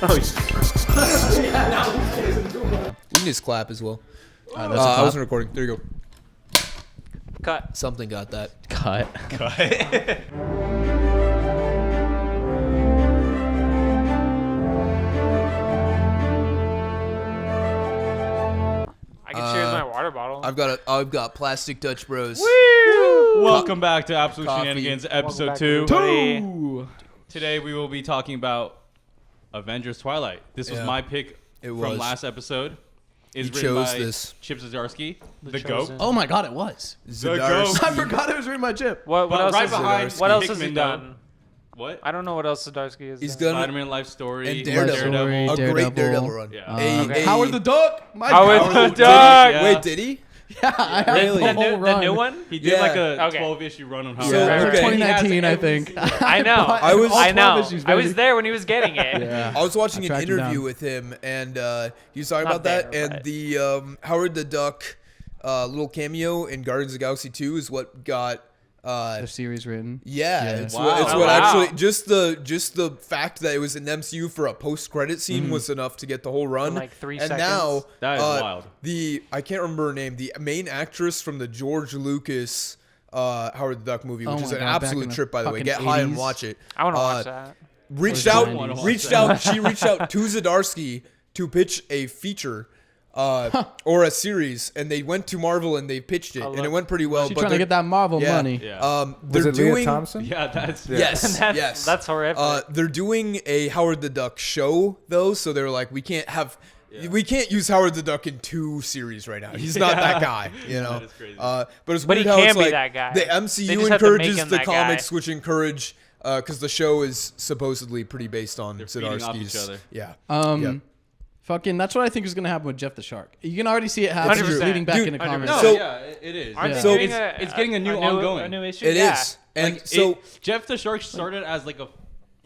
We can just clap as well. That's I wasn't recording. There you go. Cut. Something got that. cut. I can share my water bottle. I've got plastic Dutch Bros. Welcome back to Absolute Coffee. Shenanigans, episode back, 2. everybody. Today we will be talking about Avengers Twilight. This was Yeah. my pick It from was. last episode. It's You written chose by this. Chip Zdarsky, the chosen. GOAT. Oh my god, it was. Zdarsky. I forgot it was reading my chip. What But else? right is behind what else has he Hickman, though. done? What? I don't know what else Zdarsky has He's done. done Spider-Man Life Story, and Daredevil. Story, A great Daredevil. Daredevil run. Yeah. Okay. Howard the Duck. My Howard God. the Duck. Duck. Yeah. Wait, did he? Yeah, I have Really? the The whole new, run. the new one? He did Yeah. like a Okay. 12-issue run on Howard. So, the Duck. okay. 2019, I He has think. I know. I was- I know. issues, I was baby. there when he was getting it. Yeah. I was watching I an tracked him interview down. with him, and he was talking Not about that. there, And but- the Howard the Duck little cameo in Guardians of the Galaxy 2 is what got. The series written. Yeah, Yeah. it's Wow. what, it's Oh, what wow. actually just the fact that it was in the MCU for a post-credit scene was enough to get the whole run. In like 3 and seconds. now That is wild. I can't remember her name. The main actress from the George Lucas Howard the Duck movie, which Oh is my an God, back absolute in the trip, by the way. fucking Get high and 80s. watch it. I want to watch that. Reached Or out, 90s. reached out. She reached out to Zdarsky to pitch a feature. Or a series, and they went to Marvel and they pitched it, and it went pretty well. She's but trying to they're- get that Marvel yeah. money. Yeah. They're Was it doing Leah Thompson? Yeah, that's... yes, That's, yes. That's horrific. They're doing a Howard the Duck show though, so they're like, we can't use Howard the Duck in 2 series right now. He's not that guy, you know. That is crazy. But it's But weird he how can it's be like that guy. the They MCU just have to make encourages him the that comics, guy. which encourage because the show is supposedly pretty based on They're feeding off Zdarsky's. each other. Yeah. Fucking, that's what I think is going to happen with Jeff the Shark. You can already see it happening, 100%. leading back Dude, into 100%. comics. No, So- yeah, it is. Aren't Yeah. they So- doing It's getting a new ongoing. A new issue? It is, Yeah. and Like, so Jeff the Shark started as like a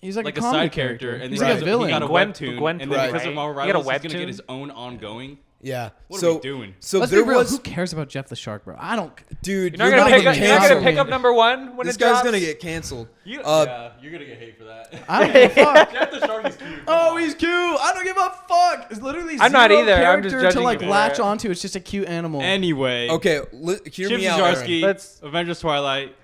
He's like a a comedy side character, and He's then like a he villain. got a Gwen- webtoon, Gwen and then Right. because of Marvel Right? He got a Rivals, he's gonna webtoon? get his own ongoing. yeah. What so are we doing? So Let's there be real. was Who cares about Jeff the Shark, bro? I don't. dude. You're not gonna pick up. You're not gonna canceled. pick up number 1 when This it guy's drops? gonna get canceled. You- Yeah, you're gonna get hate for that. I don't give a fuck. Jeff the Shark is cute. Oh, he's cute. I don't give a fuck. It's literally I'm not zero either. I'm just character to judging like you for latch it. onto. It's just a cute animal. Anyway, Okay, hear Chip me out. Aaron. Zdarsky, Let's- Avengers Twilight.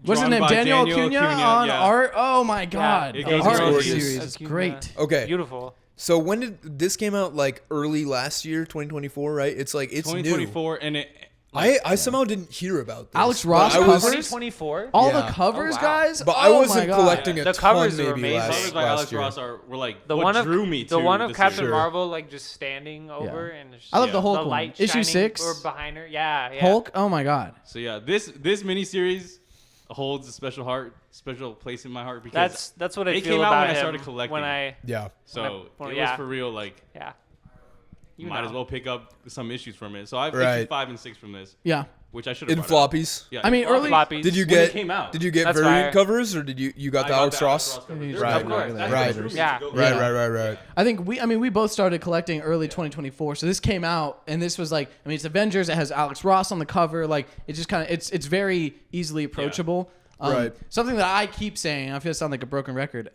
What's his drawn name? by Daniel Acuna on yeah. art. Oh my god, it the goes art gorgeous. of the series is Acuna. great. Okay, Beautiful. so when did this came out? Like early last year, 2024, right? It's like it's new. 2024, and it. I somehow didn't hear about this. Alex but Ross I was, covers? 2024. All Yeah. the covers, Oh, wow. guys. but oh I wasn't my God. collecting a The ton covers are maybe amazing. last, Covers by last Alex year. Ross were like The what one of drew me to the one of this Captain series. Marvel like just standing over and just, I love Yeah. the Hulk the one. light Issue shining 6. or behind her. Yeah, yeah. Hulk. Oh my god. So yeah, this miniseries holds a special place in my heart because That's what I it feel came out about when I him started collecting. When I Yeah. so well, it yeah. was for real. Like yeah. You might know. as well pick up some issues from it. So I've Right. issued 5 and 6 from this, Yeah. which I should have In brought up. floppies. Yeah, I mean, early- Floppies. Did you When it get? came out. Did you get That's variant fire. covers, or did you got I the got Alex the Ross? cover. Right, They're right, cool. right, That's right. what drew me to Yeah. go Right, back. right. I think we both started collecting early 2024. So this came out, and this was like, I mean, it's Avengers. It has Alex Ross on the cover. Like, it just kind of, it's very easily approachable. Right. Something that I keep saying, I feel I sound like a broken record.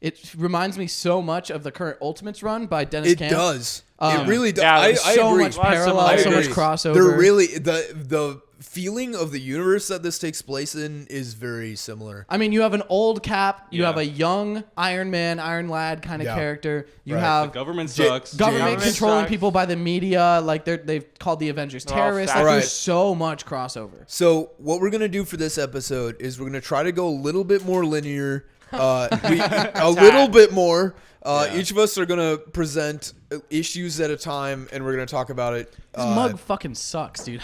It reminds me so much of the current Ultimates run by Dennis It Camp. does. Um, It really does. yeah, I there's so agree. much Lots of parallel, so similarities. much crossover. They're really the feeling of the universe that this takes place in is very similar. I mean, you have an old Cap, you Yeah. have a young Iron Man, Iron Lad kind of Yeah. character. You Right. have The government J- sucks. government Government controlling sucks. people by the media. Like they've called the Avengers They're all terrorists. fat. Like, Right. there's so much crossover. So what we're gonna do for this episode is we're gonna try to go a little bit more linear, a little bit more. Yeah. Each of us are gonna present issues at a time, and we're gonna talk about it. This mug fucking sucks, dude.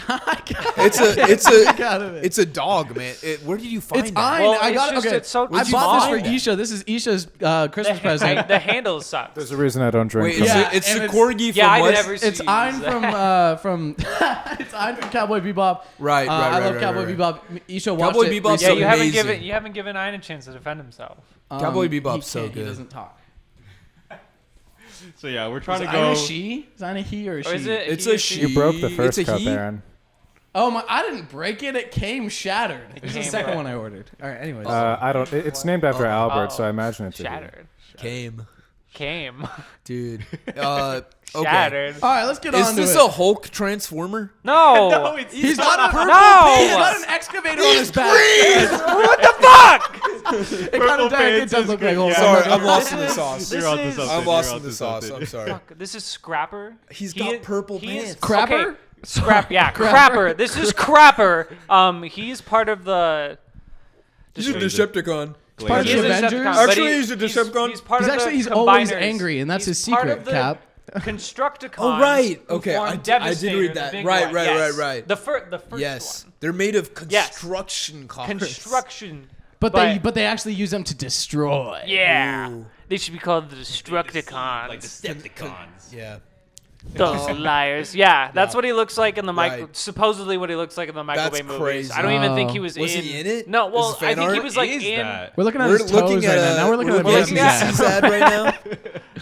It's a dog, man. Where did you find It's that? mine. Well, I it's got just- okay. it's so I small. bought this for Isha. This is Isha's Christmas present. The handle sucks. There's a reason I don't drink. Wait, from Yeah, it. it's and the it's- corgi from Yeah, I what? never see It's you Ein use that. from it's Ein from Cowboy Bebop. Right, I love right, Cowboy right. Bebop. Isha watched Cowboy it. Bebop's Yeah, so you haven't amazing. given Ein a chance to defend himself. Cowboy He Bebop's so can't, good. He doesn't talk. So yeah, we're trying Is to Ein go. a she? Is Ein a he or a she? Or is it? It's he a or she? she. You broke the first It's a cup, he? Aaron. Oh my! I didn't break it. It came shattered. This is the came second broke. one I ordered. All right. Anyways. I don't. It's named after Albert, so I Oh, imagine it's a he. Shattered. Came. came. Dude. Okay. Shattered. All right, let's get Is on to this it. a Hulk transformer? No. He's got a purple No. He's got an excavator on his back. What the fuck? It kind of pants does is look like Hulk. Sorry, I'm I'm not lost in gonna- the sauce. This You're onto is- something. I'm lost You're in the onto sauce. something. I'm sorry. Fuck, this is Scrapper. He's got purple pants. Crapper? Okay, Crapper. This is Crapper. He's part of the. He's a Decepticon. Part of He the is a Avengers? Decepticon, but Actually, he's a Decepticon. He's part He's of actually the he's always Combiners. angry, and that's his He's part secret, of the Cap. Constructicons. Oh, right. who Okay, formed I did Devastator, read the that. big Right, one. right, Yes. right. The first Yes. one. They're made of Yes. construction cars. Construction. But they actually use them to destroy. Yeah. Ooh. They should be called the Destructicons. Like Decepticons. Yeah. Those liars. Yeah, that's what he looks like in the Michael. Right. Supposedly, what he looks like in the Michael That's Bay movies. crazy. I don't even think he was, Was he in it? No, Is well, this fan I think he art? was like Is in. that? We're looking at We're his looking toes at right now. Now we're looking at a looking baby's at ass. sad right now.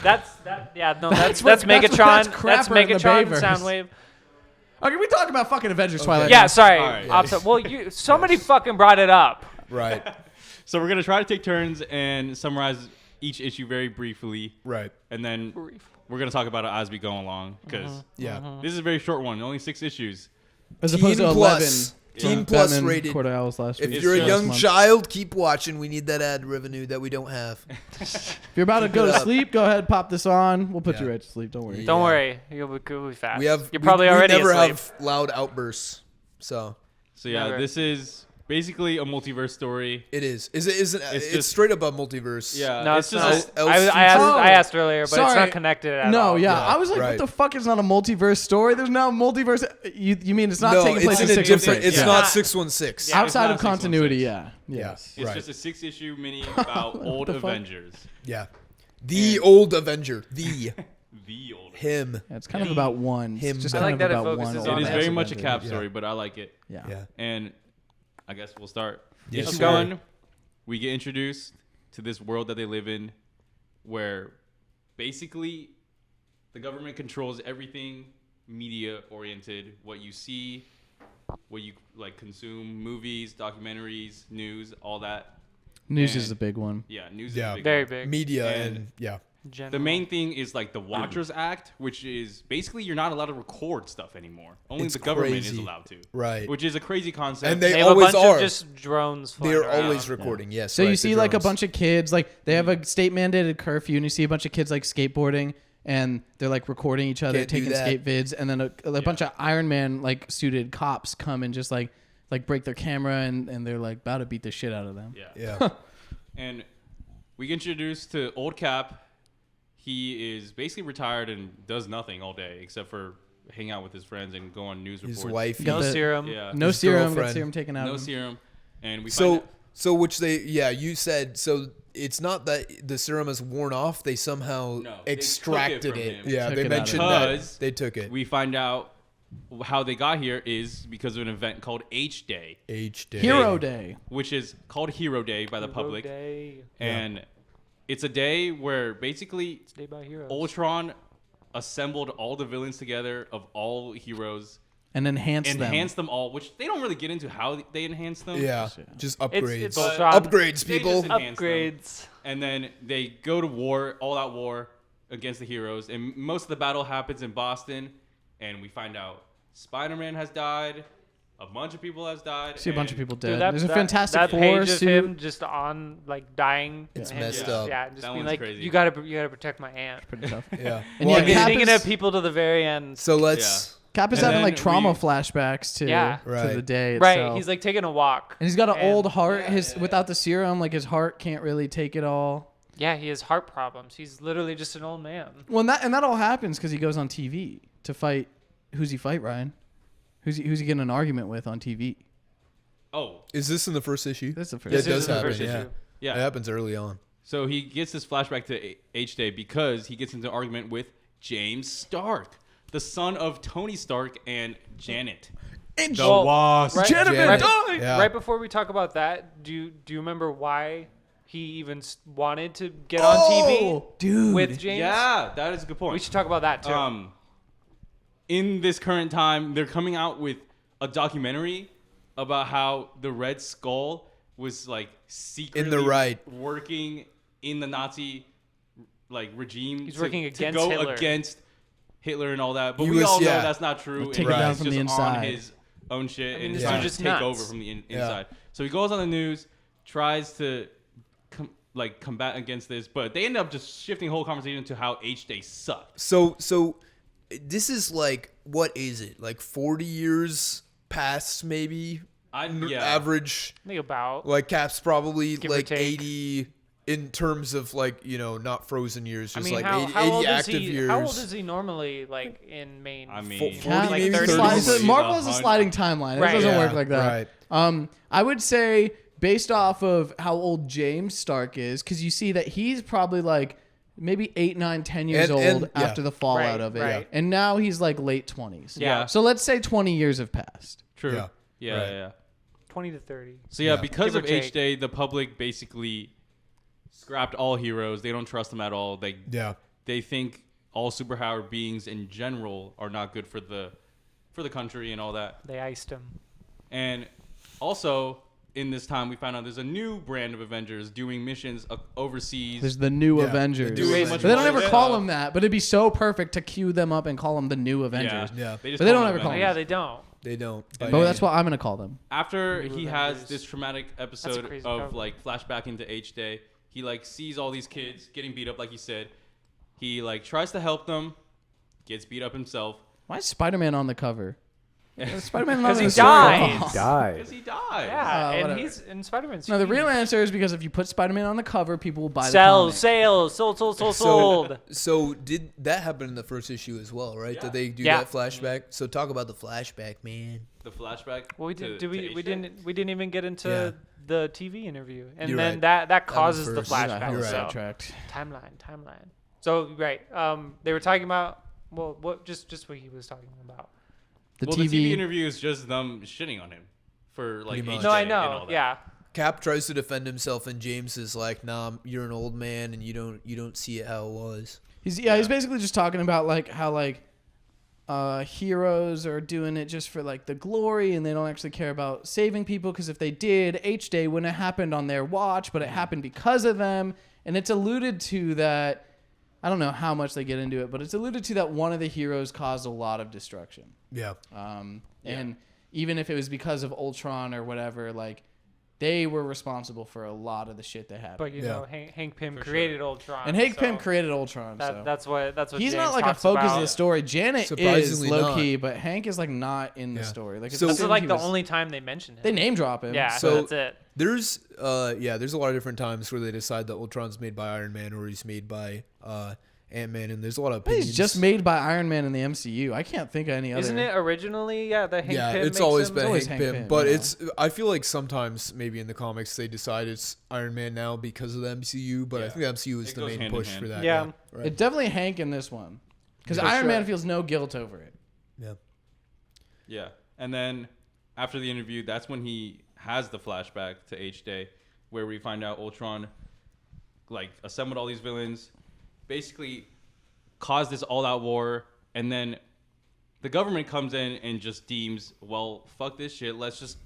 That's That's Megatron. that's That's Crapper in the Megatron. Bayverse. Soundwave. Okay, we talk about fucking Avengers Twilight. Yeah, now. sorry. All right. Opposite. Well, somebody fucking brought it up. Right. So we're gonna try to take turns and summarize each issue very briefly, Right. and then we're gonna talk about it as we go along because Yeah. this is a very short one, only 6 issues. As opposed to Teen 11. plus. from Teen plus Batman rated. Quarter Hours last If week. you're a just young month. child, keep watching. We need that ad revenue that we don't have. If you're about to go it to up. sleep, go ahead, pop this on. We'll put Yeah. you right to sleep. Don't worry. Don't Yeah. worry, you'll be fast. We have. You're probably we already never asleep. have loud outbursts. So So yeah, Never. this is basically a multiverse story. it is. Is it? Isn't It's it's just- straight up a multiverse? Yeah, No, it's not. just else I features. asked earlier, but it's sorry. not connected at No, all. yeah. Yeah, I was like, right. what the fuck is not a multiverse story? There's now multiverse. You mean it's not No, taking place in it's in a 616? different. It's Yeah. not Not- 616. Yeah. Outside It's of not continuity, 616. yeah. Yeah. Yes. It's Right. just a 6-issue mini about old the fuck? Avengers. Yeah. The old Avenger. The The old. him. Yeah, it's kind of about one. Him. It's just I kind like of that it about focuses one. on It is that. very much a cap Yeah. story, but I like it. Yeah. Yeah. And I guess we'll start. Yes, Issue sir. 1, we get introduced to this world that they live in where basically the government controls everything media oriented. What you see, what you like consume, movies, documentaries, news, all that. News And- is the big one. Yeah, news Yeah. is a big Very one. big. Media And- and yeah. General. The main thing is like the Watchers Act, which is basically you're not allowed to record stuff anymore. Only It's the government is crazy. allowed to. Right. Which is a crazy concept. And They they have a always bunch are. of just drones flying They're around. always recording. Yes. So right, you the see like a drones. bunch of kids, like they have a state mandated curfew, and you see a bunch of kids like skateboarding, and they're like recording each other, Can't do taking that. skate vids, and then a bunch of Iron Man like suited cops come and just like break their camera, and they're like about to beat the shit out of them. Yeah. Yeah. And we get introduced to Old Cap. He is basically retired and does nothing all day except for hang out with his friends and go on news His reports. wife. Got No the- serum. Yeah. No His serum, got girlfriend. serum taken out. No of him. serum. And we find So out, which they you said so it's not that the serum is worn off. They somehow No, they extracted took it it. from him. Yeah. Took They it out of mentioned him. that Because they took it. we find out how they got here is because of an event called H Day, H day. Hero Day. which is called Hero Day by the public. Day. And it's a day where basically It's Day by Heroes. Ultron assembled all the villains together of all heroes, And enhanced them all, which they don't really get into how they enhance them. Yeah. Just upgrades. it's But- Ultron. Upgrades, They people. just enhance them. Upgrades. And then they go to war, all out war against the heroes. And most of the battle happens in Boston. And we find out Spider-Man has died. A bunch of people has died. See a bunch of and people Dude, dead. There's a Fantastic that Four page of suit. him just on like dying. It's and messed just, up. Yeah, just That being one's like, crazy. you gotta protect my aunt. Pretty tough. Yeah. And Well, yeah, I mean, Cap Thinking is- of people to the very end. so let's. Cap is And having then like trauma we- flashbacks to Yeah. to Right. the day Right, itself. he's like taking a walk. and he's got an and- old heart. Without the serum, like his heart can't really take it all. Yeah, he has heart problems. He's literally just an old man. Well, and that all happens because he goes on TV to fight. Who's he fight, Ryan? Who's he getting an argument with on TV? Oh, Is this in the first issue? That's the first. Yeah, it This does is the happen. first Yeah. issue. yeah. It happens early on. So he gets this flashback to H Day because he gets into an argument with James Stark, the son of Tony Stark and Janet. And Well, Wasp. right, Gentlemen, right, die! Yeah. right before we talk about that, do you remember why he even wanted to get on TV dude. with James? Yeah, that is a good point. We should talk about that too. In this current time, they're coming out with a documentary about how the Red Skull was like secretly right. working in the Nazi like regime. He's working to against go Hitler. against Hitler and all that. But He we was- all know yeah. that's not true. Take it down he's from just the inside. on his own shit and this trying dude's to just take nuts. over from the inside. So he goes on the news, tries to combat against this, but they end up just shifting the whole conversation to how H-Day sucked. So this is like, what is it? Like 40 years past, maybe? Average. I think about. Like Cap's probably Give or like take. 80 in terms of like, not frozen years, I just mean, like how 80 old is active he? years. How old is he normally, like in main? I mean, 40 Cap- maybe, like 30 30s. years. Marvel is a sliding timeline. It Right. doesn't Yeah, work like that. right. I would say based off of how old James Stark is, because you see that he's probably like maybe 8, 9, 10 years And- old yeah. after the fallout Right, of it. right. And now he's like late 20s. Yeah. So let's say 20 years have passed. True. Yeah. Yeah. Right. Yeah. 20 to 30. So yeah, Yeah. because Give or of take. H-Day, the public basically scrapped all heroes. They don't trust them at all. They think all superpowered beings in general are not good for the country and all that. They iced him. And also in this time, we found out there's a new brand of Avengers doing missions overseas. There's the new Yeah, Avengers. the new But Avengers. they don't ever Yeah. call them that. But it'd be so perfect to cue them up and call them the new Avengers. Yeah. They just But they call don't them ever call Oh, them. yeah, they don't. They don't. And But then- that's what I'm going to call them. After New he has Avengers. this traumatic episode crazy of cover. like flashback into H-Day, he like sees all these kids getting beat up, like you said. He like tries to help them, gets beat up himself. Why is Spider-Man on the cover? Spider-Man Because not he in the story at all. dies. Died. Because he dies. Yeah, and whatever. he's in Spider-Man's. No, the huge. real answer is because if you put Spider-Man on the cover, people will buy the Sell, comic. sales, sold. So did that happen in the first issue as well, right? Did they do Yeah. that flashback? So talk about the flashback, man. The flashback. Well, we to- did. to We H-Day? didn't even get into Yeah. the TV interview, and You're then right. that causes the first. I got flashback. hella You're right. So sidetracked. timeline. So right, they were talking about what just what he was talking about. The Well, TV. the TV interview is just them shitting on him for like Pretty much. H-Day No, I and all know. that. Yeah, Cap tries to defend himself, and James is like, "Nah, you're an old man, and you don't see it how it was." He's basically just talking about like how like heroes are doing it just for like the glory, and they don't actually care about saving people, because if they did, H-Day wouldn't have happened on their watch, but it happened because of them. And it's alluded to that, I don't know how much they get into it, but it's alluded to that one of the heroes caused a lot of destruction. Yeah. And even if it was because of Ultron or whatever, like they were responsible for a lot of the shit that happened. but you Yeah. know, Hank Pym For created Ultron, And Hank so Pym created Ultron. So. That's what He's James not like a talks focus about. of the story. Janet is Surprisingly low key, but Hank is like not in the Yeah. story. Like it's So- This is assumed like he the was- only time they mention him. they name drop him. Yeah, So- that's it. There's there's a lot of different times where they decide that Ultron's made by Iron Man or he's made by Ant-Man, and there's a lot of opinions. He's just made by Iron Man in the MCU. I can't think of any other. Isn't it originally? Yeah, the Hank Yeah, Pym it's makes always him? been always Hank Hank Pym, Pym, but yeah. I feel like sometimes maybe in the comics they decide it's Iron Man now because of the MCU, but I Yeah. think the MCU is It the goes main hand in push hand. for that. Yeah. Right. It's definitely Hank in this one, because For Iron sure. Man feels no guilt over it. Yeah. Yeah. And then after the interview, that's when he has the flashback to H-Day, where we find out Ultron like assembled all these villains, basically caused this all-out war, and then the government comes in and just deems, well, fuck this shit, let's just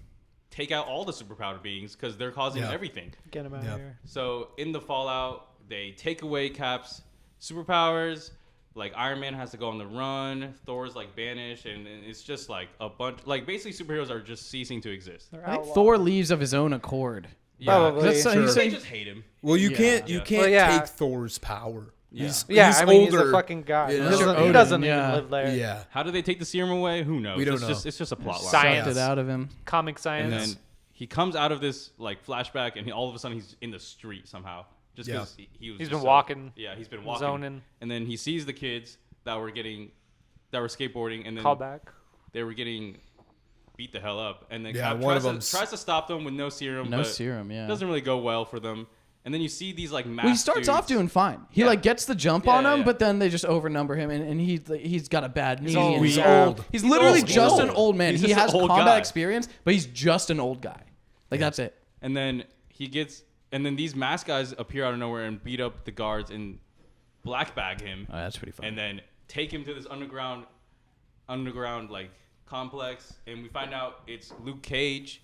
take out all the superpowered beings because they're causing Yeah. everything. Get him out Yeah. of here. So in the fallout, they take away Cap's superpowers. Like Iron Man has to go on the run. Thor's like banished, and it's just like a bunch. Like basically, superheroes are just ceasing to exist. They're I think outlawed. Thor leaves of his own accord. Yeah, Probably. That's Sure. he's they saying, just hate him. Well, you Yeah. can't Yeah. can't yeah. take Thor's power. Yeah. He's I mean, older. he's a fucking guy. you He know? doesn't, he Odin, doesn't yeah. even live there. Yeah. How do they take the serum away? Who knows? We don't it's know. Just it's just a plot line. Science. sucked it out of him. Comic science. And then he comes out of this like flashback, and all of a sudden he's in the street somehow, just Yeah. because he was. He's just been so- walking, Yeah, he's been walking. zoning. And then he sees the kids that were skateboarding, and then Call back. they were getting beat the hell up, and then Yeah, Cap one of tries them's- to stop them with no serum. No but serum, yeah. It doesn't really go well for them. And then you see these like masked Well, he starts dudes. off doing fine. He Yeah. like gets the jump Yeah, on yeah, him, yeah. but then they just overnumber him, and he's got a bad knee. old. and he's He's old. old. He's literally old. just He's an old. old man. He's He just has an old combat guy. experience, but he's just an old guy. Like that's it. And then and then these masked guys appear out of nowhere and beat up the guards and black bag him, Oh, that's pretty funny. and then take him to this underground like complex, and we find out it's Luke Cage.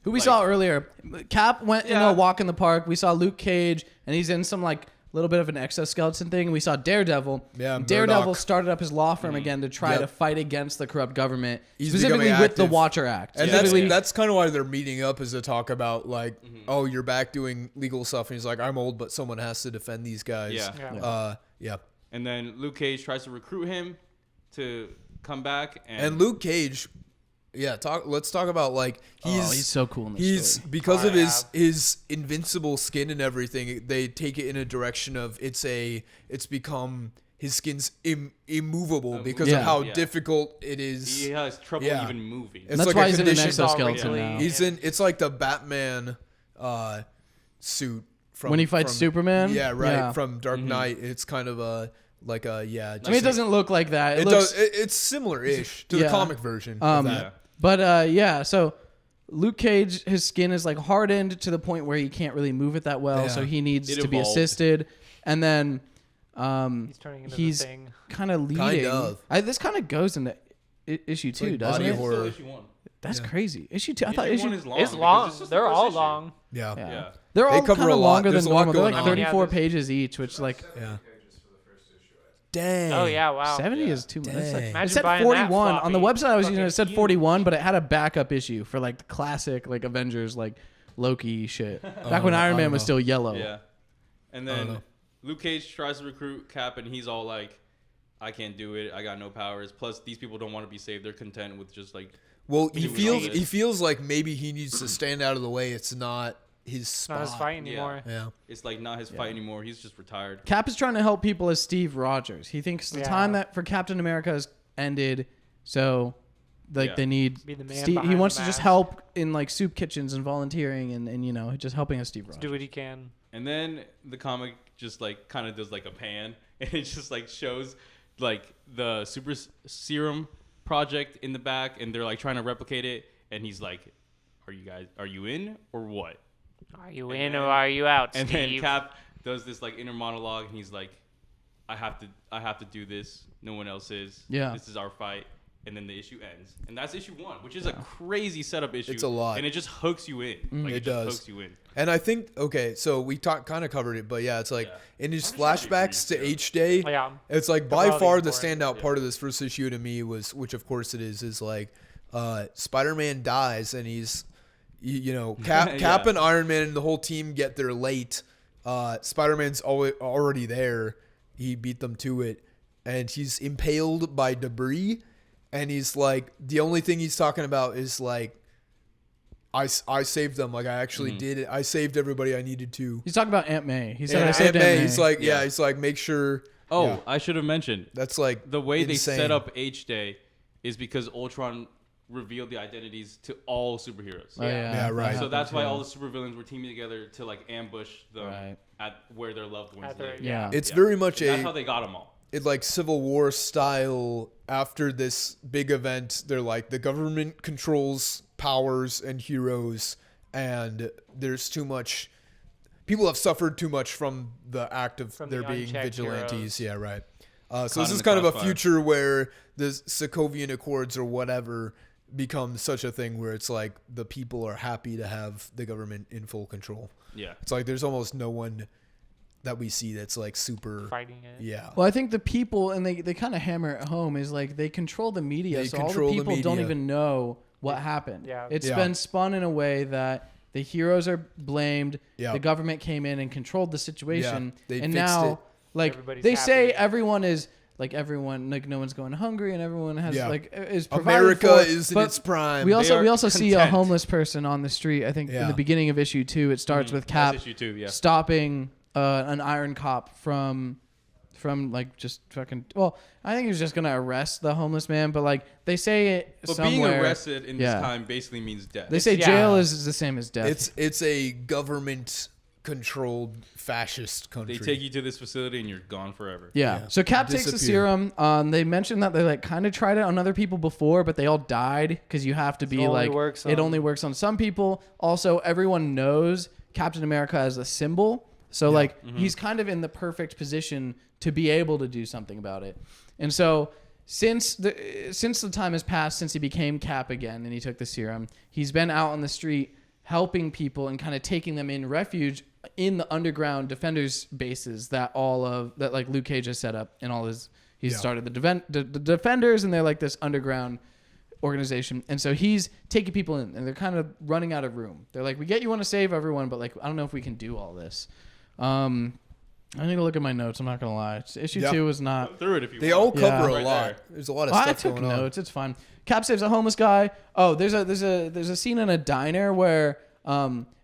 Who we like- saw earlier. Cap went in Yeah. a walk in the park. We saw Luke Cage, and he's in some like little bit of an exoskeleton thing. We saw Daredevil. Yeah, Daredevil Murdoch. started up his law firm again to try Yep. to fight against the corrupt government, He's specifically becoming with the active. Watcher Act. And Specifically- that's kind of why they're meeting up, is to talk about like, oh, you're back doing legal stuff, and he's like, I'm old, but someone has to defend these guys. Yeah. Yeah. And then Luke Cage tries to recruit him to come back. And Luke Cage, let's talk about like he's so cool in this story. because of his invincible skin and everything. They take it in a direction of it's become his skin's immovable because of how difficult it is. He has trouble even moving. It's That's like why a he's in an condition. exoskeleton now. It's like the Batman suit from When he fights Superman? Yeah, right. Yeah. From Dark Knight. It's kind of like a I mean, it doesn't look like that. It looks, does. It's similar-ish to the comic version of that. But so Luke Cage, his skin is like hardened to the point where he can't really move it that well, so he needs to be assisted. And then he's turning into the thing. kind of leading. Kind of. This kind of goes into issue 2, like doesn't body it? horror. Issue 1. That's crazy. Issue 2. I thought Issue 1 issue is long. It's because long. it's just the They're first all issue. long. Yeah. Yeah. they're all cover kind a of lot. longer There's than a lot normal. They're going like on. 34 Yeah, pages each, which like Yeah. Dang. Oh yeah, wow. 70 is too much. That's like, Dang. it Imagine said buying that 41 on the floppy. website. I was using it said Fucking 41, but it had a backup issue for like the classic like Avengers like Loki shit. Back when Iron I Man don't was know. still yellow. Yeah. And I don't then know. Luke Cage tries to recruit Cap, and he's all like, I can't do it. I got no powers. Plus, these people don't want to be saved. They're content with just like. Well, he doing feels all this. he feels like maybe he needs to stand out of the way. It's not his It's spot. not his fight anymore. Yeah. It's like not his fight anymore. He's just retired. Cap is trying to help people as Steve Rogers. He thinks the Yeah. time that for Captain America has ended, so like Yeah. they need Be the man Steve. He behind wants the to just mask. help in like soup kitchens and volunteering and you know just helping as Steve Rogers. Do what he can. And then the comic just like kind of does like a pan, and it just like shows like the super serum project in the back, and they're like trying to replicate it, and he's like, are you in or what? Are you And in then- or are you out, And Steve? then Cap does this like inner monologue, and he's like, I have to do this. No one else is. Yeah. This is our fight. And then the issue ends, and that's issue 1, which is a crazy setup issue. It's a lot. and it just hooks you in. Like It it just does. hooks you in. And I think so we kind of covered it, but yeah, it's like in his I'm sure flashbacks they to agree, H Day. Yeah. It's like by Quality far the important. standout part of this first issue to me was, which of course it is like Spider-Man dies, and he's you know Cap Yeah. and Iron Man and the whole team get there late. Spider-Man's already there. He beat them to it, and he's impaled by debris. And he's like, the only thing he's talking about is like, I saved them. Like I actually did it. I saved everybody I needed to. He's talking about Aunt May. He said And I saved Aunt May. He's like, he's like, make sure. Oh, Yeah. I should have mentioned. That's like The way insane. they set up H-Day is because Ultron revealed the identities to all superheroes. Oh, yeah. Yeah, right. So that's why all the supervillains were teaming together to like ambush them Right. at where their loved ones At their- live. Yeah. It's Yeah. very much That's how they got them all. it like Civil War style. After this big event, they're like the government controls powers and heroes, and there's too much. People have suffered too much from the act of From there the being unchecked vigilantes. heroes. Yeah, right. So Caught this in is the kind of a crossfire. future where the Sokovian Accords or whatever become such a thing where it's like the people are happy to have the government in full control. Yeah. It's like there's almost no one that we see that's like super. Fighting it. Yeah. Well, I think the people, and they kind of hammer it home, is like they control the media, They so all the control the people don't media. even know what happened. Yeah. It's Yeah. been spun in a way that the heroes are blamed, Yeah. the government came in and controlled the situation, they and fixed now, it. like, Everybody's they say happy. everyone is, like, everyone, like, no one's going hungry and everyone has, Yeah. like, is provided America for, is in but its prime. We They also are see a content. homeless person on the street. I think in Yeah. the beginning of issue 2, it starts with Cap That's issue 2, yeah. stopping an iron cop from like just fucking. Well, I think he was just gonna arrest the homeless man, but like they say it But somewhere. being arrested in Yeah. this time basically means death. They say Yeah. jail is the same as death. It's a government controlled fascist country. They take you to this facility and you're gone forever. Yeah. Yeah. So Cap takes the Disappear. serum. They mentioned that they like kind of tried it on other people before, but they all died because you have to be only like works it on- only works on some people. Also, everyone knows Captain America as a symbol, so like he's kind of in the perfect position to be able to do something about it. And so since the time has passed since he became Cap again and he took the serum, he's been out on the street helping people and kind of taking them in refuge in the underground defenders bases that like Luke Cage has set up and all his. He started the defenders, and they're like this underground organization. And so he's taking people in, and they're kind of running out of room. They're like, we get you want to save everyone, but like, I don't know if we can do all this. I need to look at my notes. I'm not gonna lie. Issue 2 is not. Go through it if you They want. all cover Right a lot. there. There's a lot of I stuff took going on. notes. It's fine. Cap saves a homeless guy. Oh, there's a scene in a diner where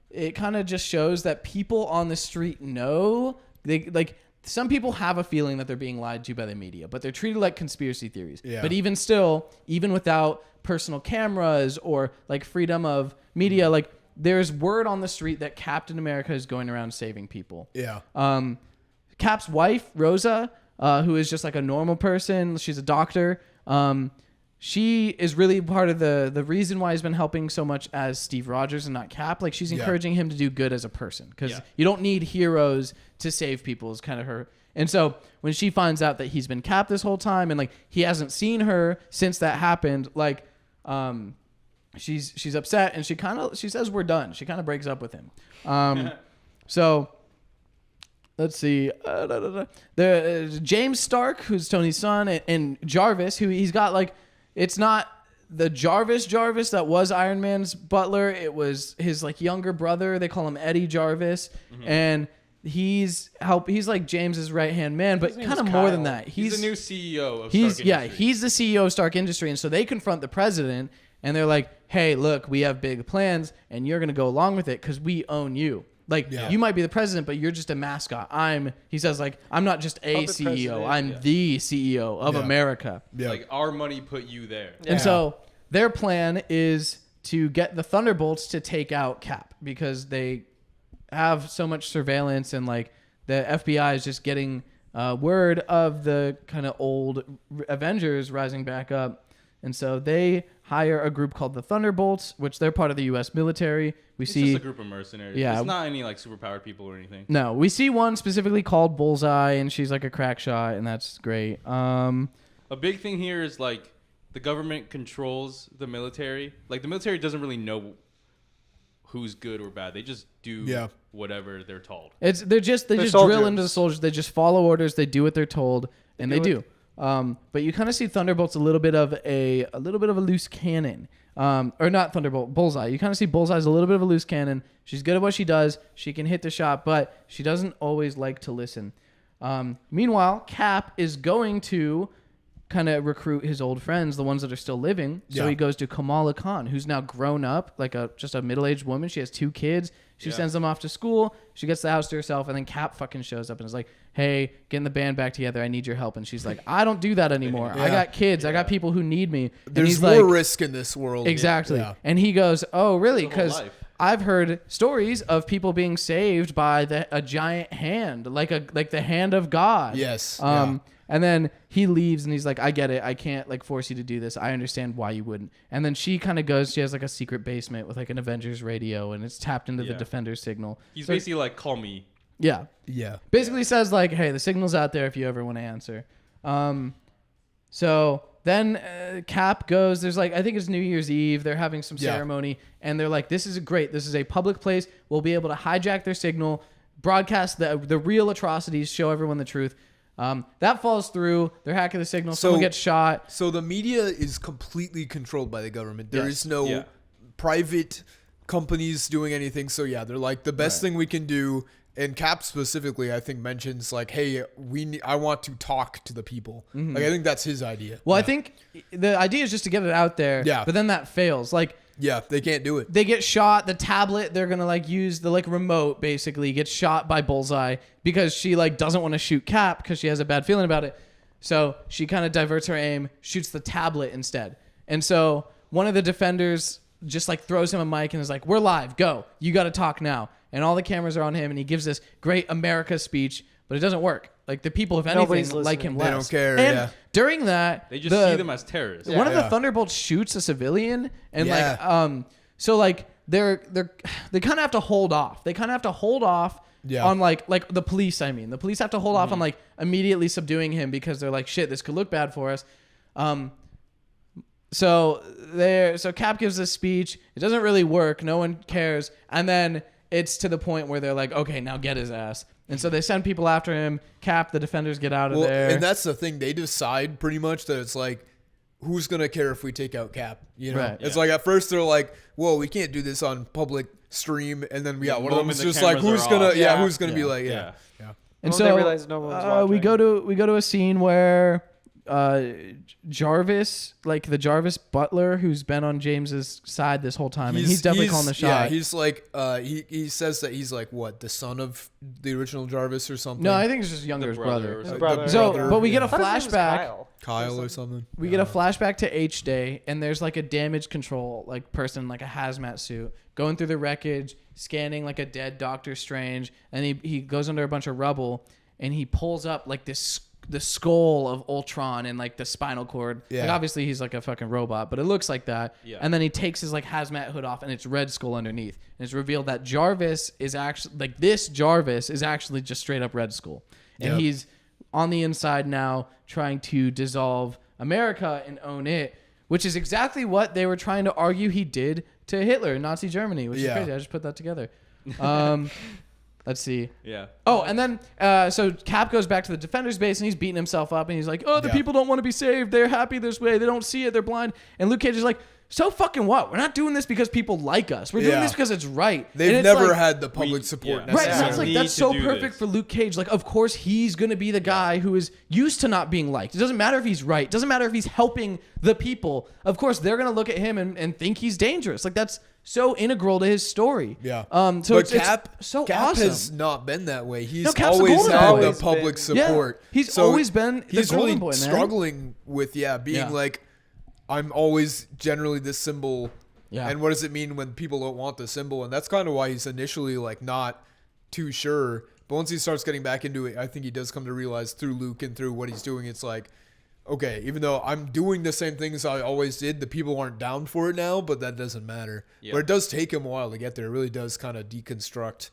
it kind of just shows that people on the street know they like. Some people have a feeling that they're being lied to by the media, but they're treated like conspiracy theories. Yeah. But even still, even without personal cameras or like freedom of media, like there's word on the street that Captain America is going around saving people. Yeah. Cap's wife, Rosa, who is just like a normal person. She's a doctor. She is really part of the reason why he's been helping so much as Steve Rogers and not Cap. Like she's encouraging him to do good as a person because you don't need heroes to save people is kind of her. And so when she finds out that he's been Cap this whole time and like he hasn't seen her since that happened, like she's upset and she says we're done. She kind of breaks up with him. So let's see. There's James Stark, who's Tony's son, and Jarvis, who he's got like. It's not the Jarvis that was Iron Man's butler. It was his like younger brother. They call him Eddie Jarvis, and he's like James's right hand man, but kind of more than that. He's the new CEO of Stark Industries. He's the CEO of Stark Industries, and so they confront the president, and they're like, "Hey, look, we have big plans, and you're gonna go along with it because we own you." Like you might be the president, but you're just a mascot. He says like, I'm not just a Puppet CEO. president, I'm the CEO of America. Yeah. Like our money put you there. And so their plan is to get the Thunderbolts to take out Cap because they have so much surveillance and like the FBI is just getting word of the kind of old Avengers rising back up. And so they hire a group called the Thunderbolts, which they're part of the U.S. military. It's just a group of mercenaries. Yeah. It's not any like superpowered people or anything. No, we see one specifically called Bullseye, and she's like a crack shot, and that's great. A big thing here is like the government controls the military. Like the military doesn't really know who's good or bad. They just do whatever they're told. They just drill soldiers. into the soldiers. They just follow orders. They do what they're told, and they do. But you kind of see Thunderbolt's a little bit of a loose cannon. Or not Thunderbolt, Bullseye. You kind of see Bullseye's a little bit of a loose cannon. She's good at what she does. She can hit the shot, but she doesn't always like to listen. Meanwhile, Cap is going to kind of recruit his old friends, the ones that are still living. So he goes to Kamala Khan, who's now grown up, like just a middle-aged woman. She has 2 kids. She sends them off to school. She gets the house to herself, and then Cap fucking shows up and is like, hey, getting the band back together. I need your help. And she's like, I don't do that anymore. I got kids. I got people who need me. And There's he's more like, risk in this world. exactly. Yeah. And he goes, oh, really? It's a whole Because life. I've heard stories of people being saved by a giant hand, like the hand of God. Yes. And then he leaves and he's like, I get it. I can't like force you to do this. I understand why you wouldn't. And then she kind of goes, she has like a secret basement with like an Avengers radio and it's tapped into the Defender's signal. He's basically like, call me. Yeah. Yeah. Basically says like, hey, the signal's out there if you ever want to answer. So then Cap goes, there's like, I think it's New Year's Eve. They're having some ceremony and they're like, this is great. This is a public place. We'll be able to hijack their signal, broadcast the real atrocities, show everyone the truth. That falls through. They're hacking the signal. Someone gets shot. So the media is completely controlled by the government. There is no private companies doing anything. So yeah, they're like the best thing we can do. And Cap specifically, I think, mentions like, "Hey, I want to talk to the people." Like, I think that's his idea. Well, I think the idea is just to get it out there. Yeah. But then that fails. Like, yeah, they can't do it. they get shot. The tablet they're gonna like use the like remote basically gets shot by Bullseye because she like doesn't want to shoot Cap because she has a bad feeling about it. So she kind of diverts her aim, shoots the tablet instead. And so one of the defenders just like throws him a mic and is like, "We're live. Go. You got to talk now." And all the cameras are on him, and he gives this great America speech, but it doesn't work. Like the people, if Nobody's anything, like him listening. less. They don't care, And yeah. during that, They just see them as terrorists. one of the Thunderbolts shoots a civilian, and so like they kind of have to hold off. They kind of have to hold off on like the police. I mean, the police have to hold off on like immediately subduing him because they're like, shit, this could look bad for us. So Cap gives this speech. It doesn't really work. No one cares. And then it's to the point where they're like, okay, now get his ass. And so they send people after him. Cap, the defenders get out of there. And that's the thing. They decide pretty much that it's like, who's going to care if we take out Cap? You know, Right. It's like at first they're like, well, we can't do this on public stream. And then, one of them is just like, who's going to, who's going to be like, Yeah. And Well, so they realize no one's watching. we go to a scene where Jarvis, like the Jarvis butler, who's been on James's side this whole time, and he's definitely calling the shot. Yeah, he's like, he says that he's like what, the son of the original Jarvis or something. No, I think it's just younger his brother. His brother. So, brother, but we get a I thought his name was flashback. Kyle or something. We get a flashback to H Day, and there's like a damage control like person in like a hazmat suit going through the wreckage, scanning like a dead Doctor Strange, and he goes under a bunch of rubble, and he pulls up like the skull of Ultron and like the spinal cord. Yeah. Like obviously he's like a fucking robot, but it looks like that. Yeah. And then he takes his like hazmat hood off, and it's Red Skull underneath. And it's revealed that Jarvis is actually like this Jarvis is actually just straight up Red Skull, and Yep. he's on the inside now trying to dissolve America and own it, which is exactly what they were trying to argue he did to Hitler in Nazi Germany, which is crazy. I just put that together. Let's see. Yeah. Oh, and then so Cap goes back to the Defender's base, and he's beating himself up, and he's like, oh, the people don't want to be saved. They're happy this way. They don't see it. They're blind. And Luke Cage is like, so fucking what? We're not doing this because people like us. We're doing Yeah. this because it's right. They've And it's never like, had the public support yeah. right, necessarily. and it's like Need that's to so do perfect this. for Luke Cage. Like, of course, he's going to be the guy who is used to not being liked. It doesn't matter if he's right. It doesn't matter if he's helping the people. Of course, they're going to look at him and think he's dangerous. Like, that's so integral to his story. Yeah. So but it's Cap, so Cap awesome. has not been that way. He's No, Cap's the always golden had boy. the Always public been. support. Yeah, he's So always been the he's golden really boy, man. struggling with being Yeah. like, I'm always generally this symbol. Yeah. And what does it mean when people don't want the symbol? And that's kind of why he's initially like not too sure. But once he starts getting back into it, I think he does come to realize through Luke and through what he's doing, it's like, okay, even though I'm doing the same things I always did, the people aren't down for it now, but that doesn't matter. Yeah. But it does take him a while to get there. It really does kind of deconstruct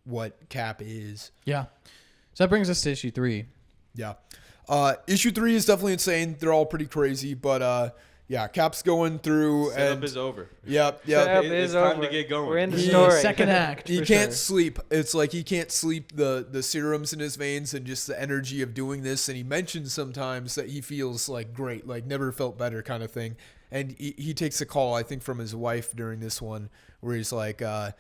what Cap is. Yeah. So that brings us to issue 3. Yeah. Issue 3 is definitely insane. They're all pretty crazy, but yeah, Cap's going through Setup and is over. Yep. Setup It's is time over. to get going. We're in the He- story. Second act. He for can't sure. sleep. It's like he can't sleep the serums in his veins and just the energy of doing this. And he mentions sometimes that he feels like great, like never felt better kind of thing. And he takes a call, I think, from his wife during this one where he's like, I'm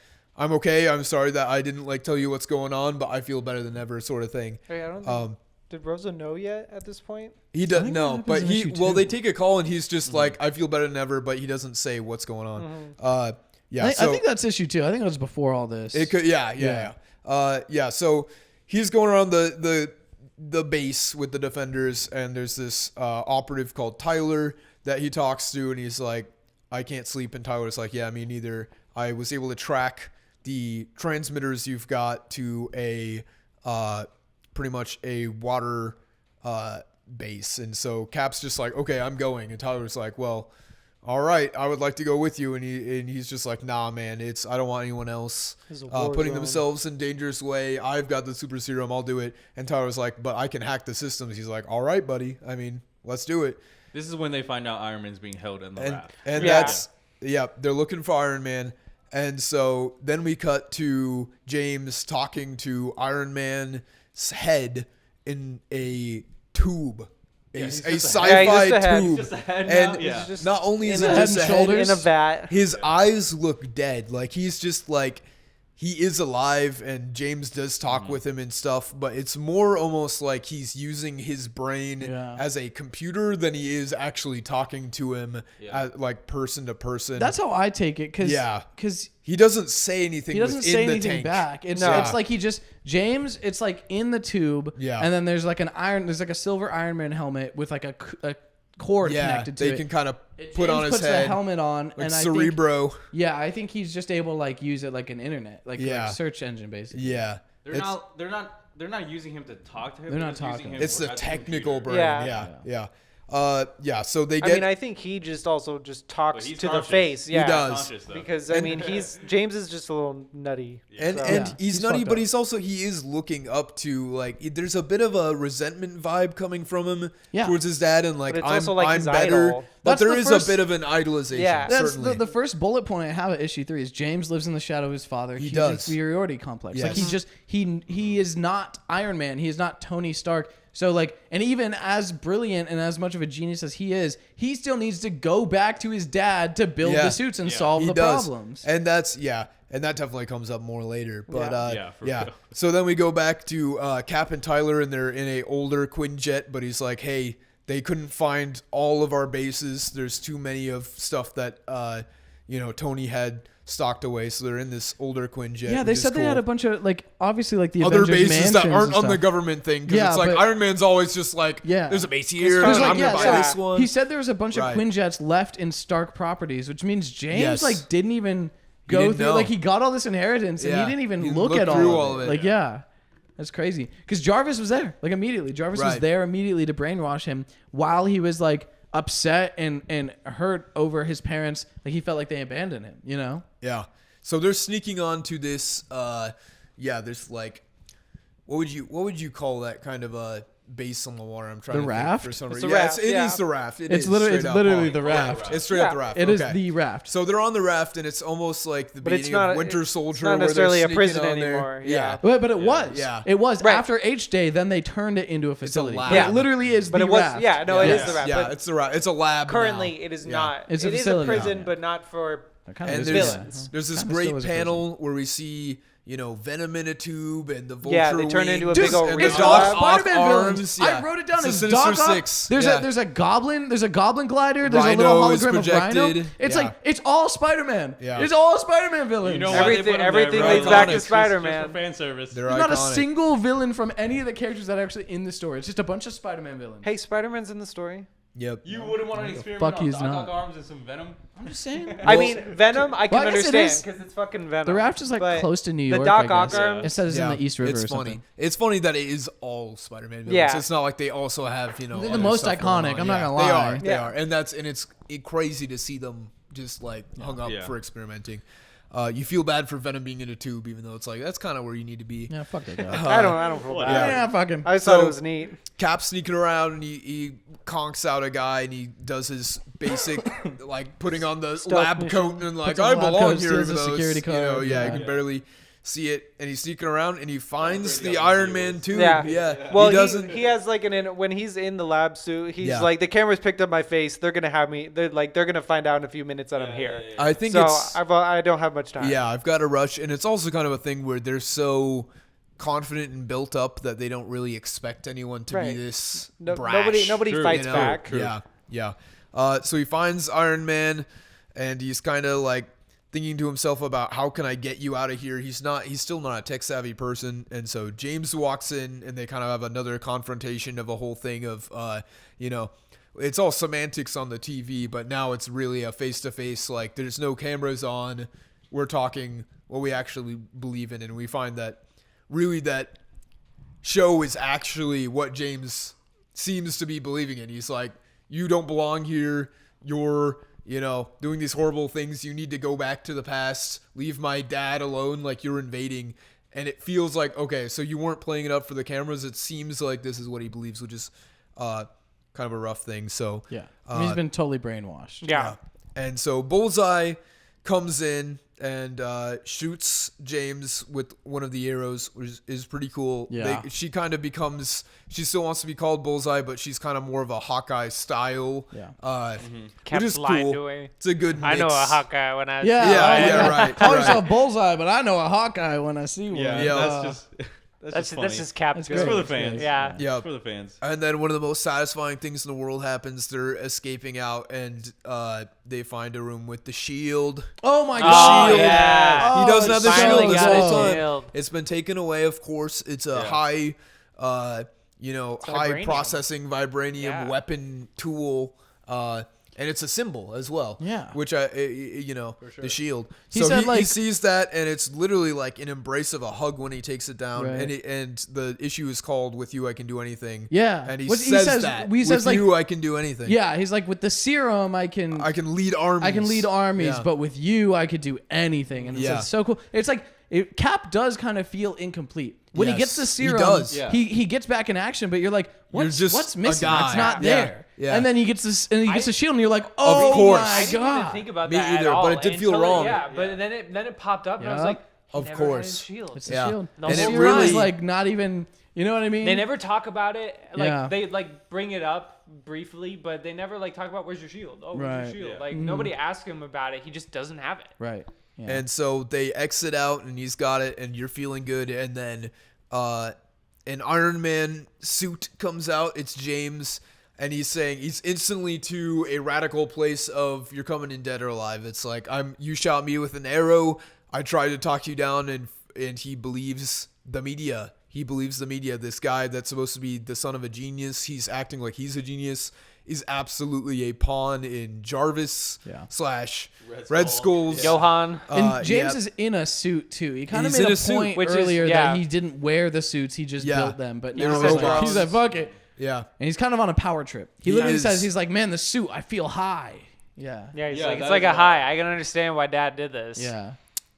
okay. I'm sorry that I didn't like tell you what's going on, but I feel better than ever sort of thing. Hey, I don't think, did Rosa know yet at this point? He does think no, that but happens in issue 2. they take a call and he's just like, I feel better than ever, but he doesn't say what's going on. Yeah. I so think that's issue 2. I think that was before all this. it could, yeah. So he's going around the base with the defenders, and there's this operative called Tyler that he talks to, and he's like, I can't sleep. And Tyler's like, yeah, me neither. I was able to track the transmitters you've got to a pretty much a water base. And so Cap's just like, okay, I'm going. And Tyler's like, well, all right, I would like to go with you. And he's just like, nah, man, I don't want anyone else This is a war putting zone. themselves in dangerous way. I've got the super serum. I'll do it. And Tyler's like, but I can hack the systems. He's like, all right, buddy. I mean, let's do it. This is when they find out Iron Man's being held in the And raft. yeah, they're looking for Iron Man. And so then we cut to James talking to Iron Man's head in a tube. A he's a just a sci-fi head. Yeah, he's just a head. tube. Just a head and now? Yeah. just not only is in it a just head a and head, shoulders. in a vat. his eyes look dead. Like he's just like, he is alive, and James does talk with him and stuff, but it's more almost like he's using his brain as a computer than he is actually talking to him like person to person. That's how I take it. Yeah. Because He doesn't say anything he doesn't within say the anything tank. back. It's No. it's like he just James. It's like in the tube. Yeah. And then there's like there's like a silver Iron Man helmet with like a cord Yeah, connected to they it. can kind of James put on his puts head the helmet on, like and Cerebro. I think he's just able to like use it like an internet, like search engine basically. Yeah. They're not using him to talk to him. They're they're not just using talking. him It's the as a technical computer. brain. Yeah. Yeah. Yeah, so they get. I mean, I think he just also just talks But he's to the conscious. face. He Yeah, does. Conscious, though. because I mean, James is just a little nutty. And so. and Yeah, he's he's nutty, fucked but up. he's also he is looking up to like there's a bit of a resentment vibe coming from him Yeah. towards his dad, and like But it's I'm also like I'm his better. idol. But That's there the is first- a bit of an idolization. Yeah. That's certainly. the first bullet point I have at issue 3 is James lives in the shadow of his father. He's does. inferiority complex. Like Yes. he's just he is not Iron Man. He is not Tony Stark. So like, and even as brilliant and as much of a genius as he is, he still needs to go back to his dad to build Yeah. the suits and Yeah. solve He the does. problems. And that's and that definitely comes up more later. But Yeah. Yeah, for real. So then we go back to Cap and Tyler, and they're in a older Quinjet, but he's like, hey, they couldn't find all of our bases. There's too many of stuff that Tony had stocked away, so they're in this older Quinjet. Yeah, they which is said they had cool. a bunch of like obviously like the other Avengers bases that mansions aren't and on the stuff. government thing, because Yeah, it's like but- Iron Man's always just like, Yeah. there's a base here, There's and like, I'm gonna yeah, buy so- this one. He said there was a bunch Right. of Quinjets left in Stark properties, which means James Yes. like didn't even go didn't through. know. Like he got all this inheritance and Yeah. he didn't even He look looked at through all of it. Like yeah, that's crazy. Because Jarvis was there like immediately. Jarvis was Right. there immediately to brainwash him while he was like upset and hurt over his parents. Like he felt like they abandoned him. You know. Yeah. So they're sneaking on to this there's like what would you call that kind of a base on the water? I'm trying The to raft? think for some It's reason. the raft, It yeah. is the raft. It's literally the raft. It's straight up the Yeah. raft. It is Okay. the raft. So they're on the raft, and it's almost like the But it's beginning not of Winter it's Soldier. not where they're necessarily a sneaking prison on there. anymore. Yeah. But it was. Yeah. It was. Right. After H Day, then they turned it into a facility. lab. But Yeah. it literally is But the it was raft. it is the raft. Yeah, but it's the raft. It's a lab. currently now. it is Yeah. not. It's a It is facility now, prison, yeah. but not for. It kind of And is there's villains. there's this Kinda great still is a prison. panel where we see Venom in a tube and the Vulture Yeah, they turn into a wings big old and Dude, the It's Doc all Doc Ock Spider-Man villains. arms. I Yeah. wrote it down It's as the Doc Sinister Ock. Six. There's Yeah. a goblin. There's a goblin glider. There's a Rhino little is hologram of Rhino. projected. It's Yeah. like it's all Spider-Man. Yeah. It's all Spider-Man villains. You know why Everything- they put 'em everything there, leads bro? back to Just- Spider-Man. Just for fan service. They're There's not a iconic. single villain from any of the characters that are actually in the story. It's just a bunch of Spider-Man villains. Hey, Spider-Man's in the story. Yep. You wouldn't want an experiment fuck on he's Doc not. Ock arms and some Venom? I'm just saying. I mean, Venom, I can Well, I guess it understand is- because it's fucking Venom. The raft is like But close to New York. The Doc I Ock guess. arms. It says it's in the East River It's or funny. something. It's funny that it is all Spider-Man villains. Yeah. It's not like they also have They're the other most stuff going iconic, on. I'm not gonna They lie. are. They Yeah. are, and it's crazy to see them just like hung up Yeah. for experimenting. You feel bad for Venom being in a tube, even though it's like that's kind of where you need to be. Yeah, fuck that guy. I don't feel bad. yeah, fuck him. I just thought So- it was neat. Cap sneaking around and he conks out a guy and he does his basic like putting on the Stealth lab mission. coat and like Puts on I the lab belong coat, here. steals Even a though security it's, you card. you can barely see it, and he's sneaking around and he finds Already the got Iron the Man viewers. tube. Yeah. Well, he doesn't. he has like when he's in the lab suit, he's Yeah. like the camera's picked up my face. They're gonna have me. They're gonna find out in a few minutes that I'm here. I think So it's I don't have much time. yeah. I've got to rush, and it's also kind of a thing where they're so confident and built up that they don't really expect anyone to Right. be this No, brash. nobody True. fights you know? back. Yeah. So he finds Iron Man, and he's kind of like thinking to himself about how can I get you out of here. He's still not a tech savvy person, and so James walks in, and they kind of have another confrontation of a whole thing of it's all semantics on the TV, but now it's really a face to face. Like there's no cameras on. We're talking what we actually believe in, and we find that really that show is actually what James seems to be believing in. He's like, you don't belong here. You're, doing these horrible things. You need to go back to the past. Leave my dad alone. Like you're invading. And it feels like, okay, so you weren't playing it up for the cameras. It seems like this is what he believes, which is kind of a rough thing. So Yeah, he's been totally brainwashed. Yeah. and so Bullseye comes in and shoots James with one of the arrows, which is pretty cool. Yeah. She kind of becomes, she still wants to be called Bullseye, but she's kind of more of a Hawkeye style. Yeah. Kept which is lying cool. to me. It's a good mix. I know a Hawkeye when I Yeah, Yeah, right, Call right. yourself Bullseye, but I know a Hawkeye when I see one. Yeah, Yeah. that's just That's funny. just Cap. That's doing great. for the it. fans. Yeah. Yeah. It's for the fans. And then one of the most satisfying things in the world happens. They're escaping out, and they find a room with the shield. Oh my Oh, god. shield. yeah. He doesn't have the Finally shield this got whole his time. shield. It's been taken away, of course. It's a high, high vibranium. processing vibranium Yeah. weapon tool. and it's a symbol as well. Yeah. Which the shield. He So said, he like- sees that, and it's literally like an embrace of a hug when he takes it down. Right. And the issue is called "With You I Can Do Anything." Yeah. And he What says that. He says with like, you I can do anything. yeah, he's like, with the serum, I can lead armies. Yeah. but with you, I could do anything. And it's so cool. It's like Cap does kind of feel incomplete when he Yes, gets the he serum. does. Yeah. He gets back in action, but you're like, what's just a missing? guy. It's not Yeah, there. yeah. And then he gets this, and he gets the shield, and you're like, oh course. my I didn't even god. think about Me that either, at all but it did feel until wrong. But then it popped up, and I was Yeah. like, he Of never had course. his shield. It's the Yeah. shield. The And whole it really- really like not even. You know what I mean? They never talk about it. Like Yeah. they like bring it up briefly, but they never like talk about where's your shield. Oh, where's Right. your shield? Yeah. Like nobody asks him about it. He just doesn't have it. Right. Yeah. And so they exit out, and he's got it, and you're feeling good. And then an Iron Man suit comes out. It's James, and he's saying he's instantly to a radical place of you're coming in dead or alive. It's like you shot me with an arrow. I tried to talk you down, and he believes the media. He believes the media. This guy that's supposed to be the son of a genius, he's acting like he's a genius, is absolutely a pawn in Jarvis / Red Skull's. Johan. And James yeah. is in a suit too. He kind of He's made in a a suit, point which is- earlier yeah. that he didn't wear the suits; he just Yeah. built them. But They're now robots. he's like, fuck it. Yeah. And he's kind of on a power trip. He He literally is. says, he's like, man, the suit, I feel high. Yeah. Yeah, he's Yeah, like that it's like is a wild. high. I can understand why Dad did this. Yeah.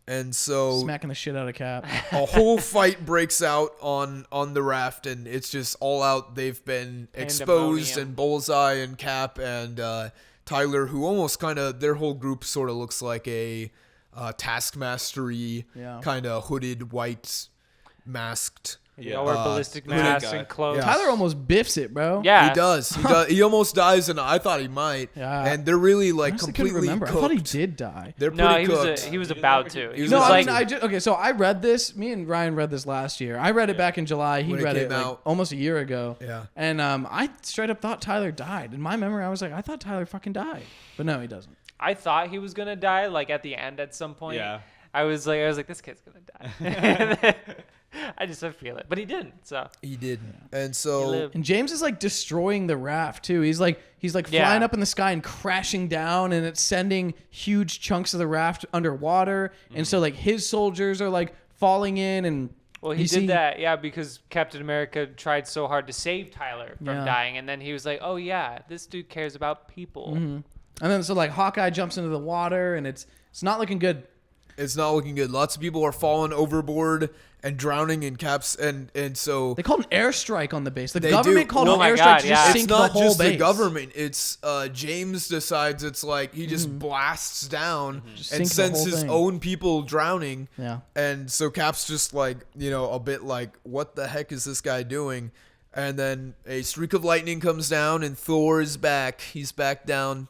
And so Smacking the shit out of Cap. a whole fight breaks out on the raft, and it's just all out. They've been exposed, Pandemonium. and Bullseye and Cap and Tyler, who almost kind of their whole group sort of looks like a Taskmastery Yeah. kind of hooded, white, masked. You know, wear ballistic hooded masks guy. and clothes. Yeah. Tyler almost biffs it, bro. Yeah. He does. He does. He almost dies, and I thought he might. Yeah. And they're really I like honestly couldn't completely remember. cooked. I thought he did die. They're No, pretty he cooked. was he was He was about about to. to. He was No, like- I mean, okay, so I read this. Me and Ryan read this last year. I read it back in July. He When it read it came like, out. almost a year ago. Yeah. And I straight up thought Tyler died. In my memory, I was like, I thought Tyler fucking died. But no, he doesn't. I thought he was gonna die, like at the end at some point. Yeah. I was like, this kid's gonna die. And then I just feel it, but he didn't. So He did. And he so lived. And James is like destroying the raft too. He's like Yeah. flying up in the sky and crashing down, and it's sending huge chunks of the raft underwater. And so like his soldiers are like falling in, and Well, he you did see- that, yeah, because Captain America tried so hard to save Tyler from Yeah. dying, and then he was like, "Oh yeah, this dude cares about people." And then so like Hawkeye jumps into the water, and it's not looking good. it's not looking good. Lots of people are falling overboard and drowning in Caps, and so They called an airstrike on the base. The They government do. called Oh an my airstrike God, to yeah. just it's sink not the whole just base. the government. It's James decides it's like he just blasts down Just and sink the sends whole his thing. own people drowning. Yeah. And so Cap's just like, a bit like, what the heck is this guy doing? And then a streak of lightning comes down, and Thor is back. He's back down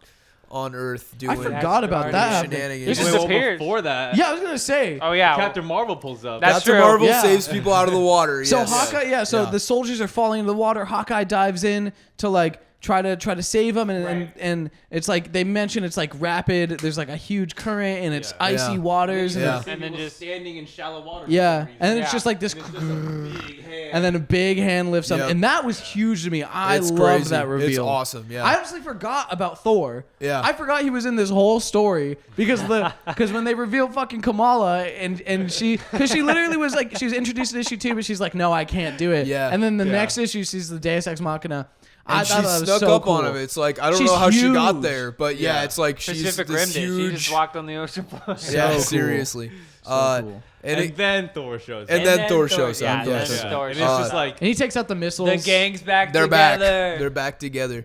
on Earth doing I forgot about that. happening. shenanigans. He Wait, just well, appeared. before that, Yeah, I was gonna say. Oh yeah, Captain Marvel pulls up. That's Captain true. Marvel Yeah. saves people out of the water. So yes. Hawkeye, yeah. So Yeah. the soldiers are falling into the water. Hawkeye dives in to like try to save them, and it's like they mention it's like rapid. There's like a huge current, and it's Yeah. icy Yeah. waters. Yeah. And And then just- standing in shallow water. yeah, for some and reason. it's Yeah. just like this, And it's just a big hand. and then a big hand lifts up, Yep. and that was huge to me. I It's love crazy. that reveal. It's awesome. Yeah. I honestly forgot about Thor. Yeah. I forgot he was in this whole story because when they revealed fucking Kamala and she literally was like, she was introduced in issue 2, but she's like, no, I can't do it. Yeah. And then the Yeah. next issue she's the Deus Ex Machina. I and she thought that was snuck so up cool. on him. It's like, I don't She's know how she got huge. there, but yeah, Yeah. it's like she's Pacific Rim this did. huge. She just walked on the ocean floor. yeah, cool. seriously. So cool. And, And then Thor shows up. and then Thor shows yeah, up. then Yes. Thor and shows it's up. just like, And he takes out the missiles. The gang's back They're together. back. They're back together.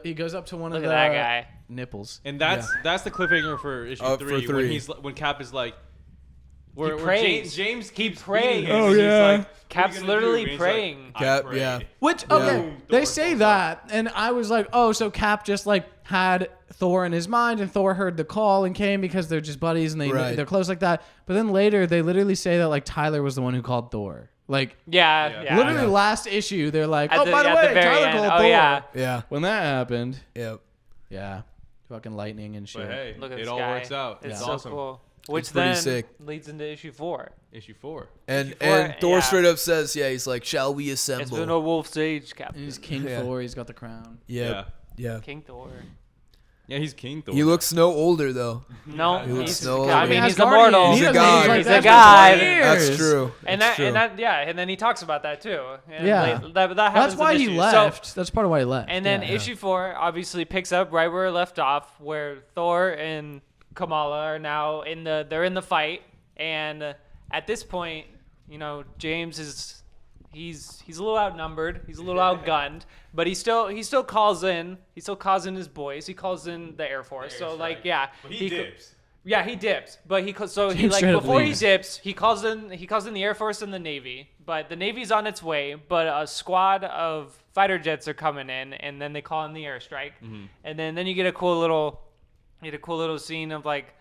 He goes up to one Look of at the that guy. nipples. and that's the cliffhanger for issue For 3 3. when Cap is like, where prays. James keeps prays. beating him, Oh, and he's yeah. like, "What are Cap's you gonna literally do?" And he's like, praying. "I Cap, prayed." yeah. Which Yeah. okay, Boom, they Thor say pulls that, and I was like, oh, so Cap just like had Thor in his mind, and Thor heard the call and came because they're just buddies and Right. they're close like that. But then later they literally say that like Tyler was the one who called Thor. Like Yeah, yeah. literally Yeah. last issue, they're like, At oh, by the way, very Tyler end. called Oh Thor. yeah. Yeah. When that happened, Yep. yeah, fucking lightning and shit. But hey, Look at it this all guy. works out. It's It's so awesome. cool. Which It's pretty then sick. leads into issue 4. Issue 4. And Issue 4, and Thor yeah. straight up says, yeah, he's like, shall we It's been assemble? a wolf's age, Captain. And he's King Yeah. Thor. He's got the crown. Yep. Yeah. Yeah. King Thor. Yeah, he's King Thor. He looks no older though. No, He looks he's, no I older. mean, He he's has immortal. guardians. He's He a doesn't god. age like He's that a for god. 20 years. That's true. And That's then he talks about that too. And Yeah. that That's happens why in he issue. left. So, That's part of why he left. and then Yeah. issue 4 obviously picks up right where it left off, where Thor and Kamala are now they're in the fight, and at this point, James is he's a little outnumbered, he's a little outgunned, but he still calls in his boys, he calls in the Air Force. So like But he dips. Yeah, he dips, but he James like straight up before he leaves. dips, he calls in the Air Force and the Navy, but the Navy's on its way, but a squad of fighter jets are coming in, and then they call in the airstrike, and then you get a cool little scene of like,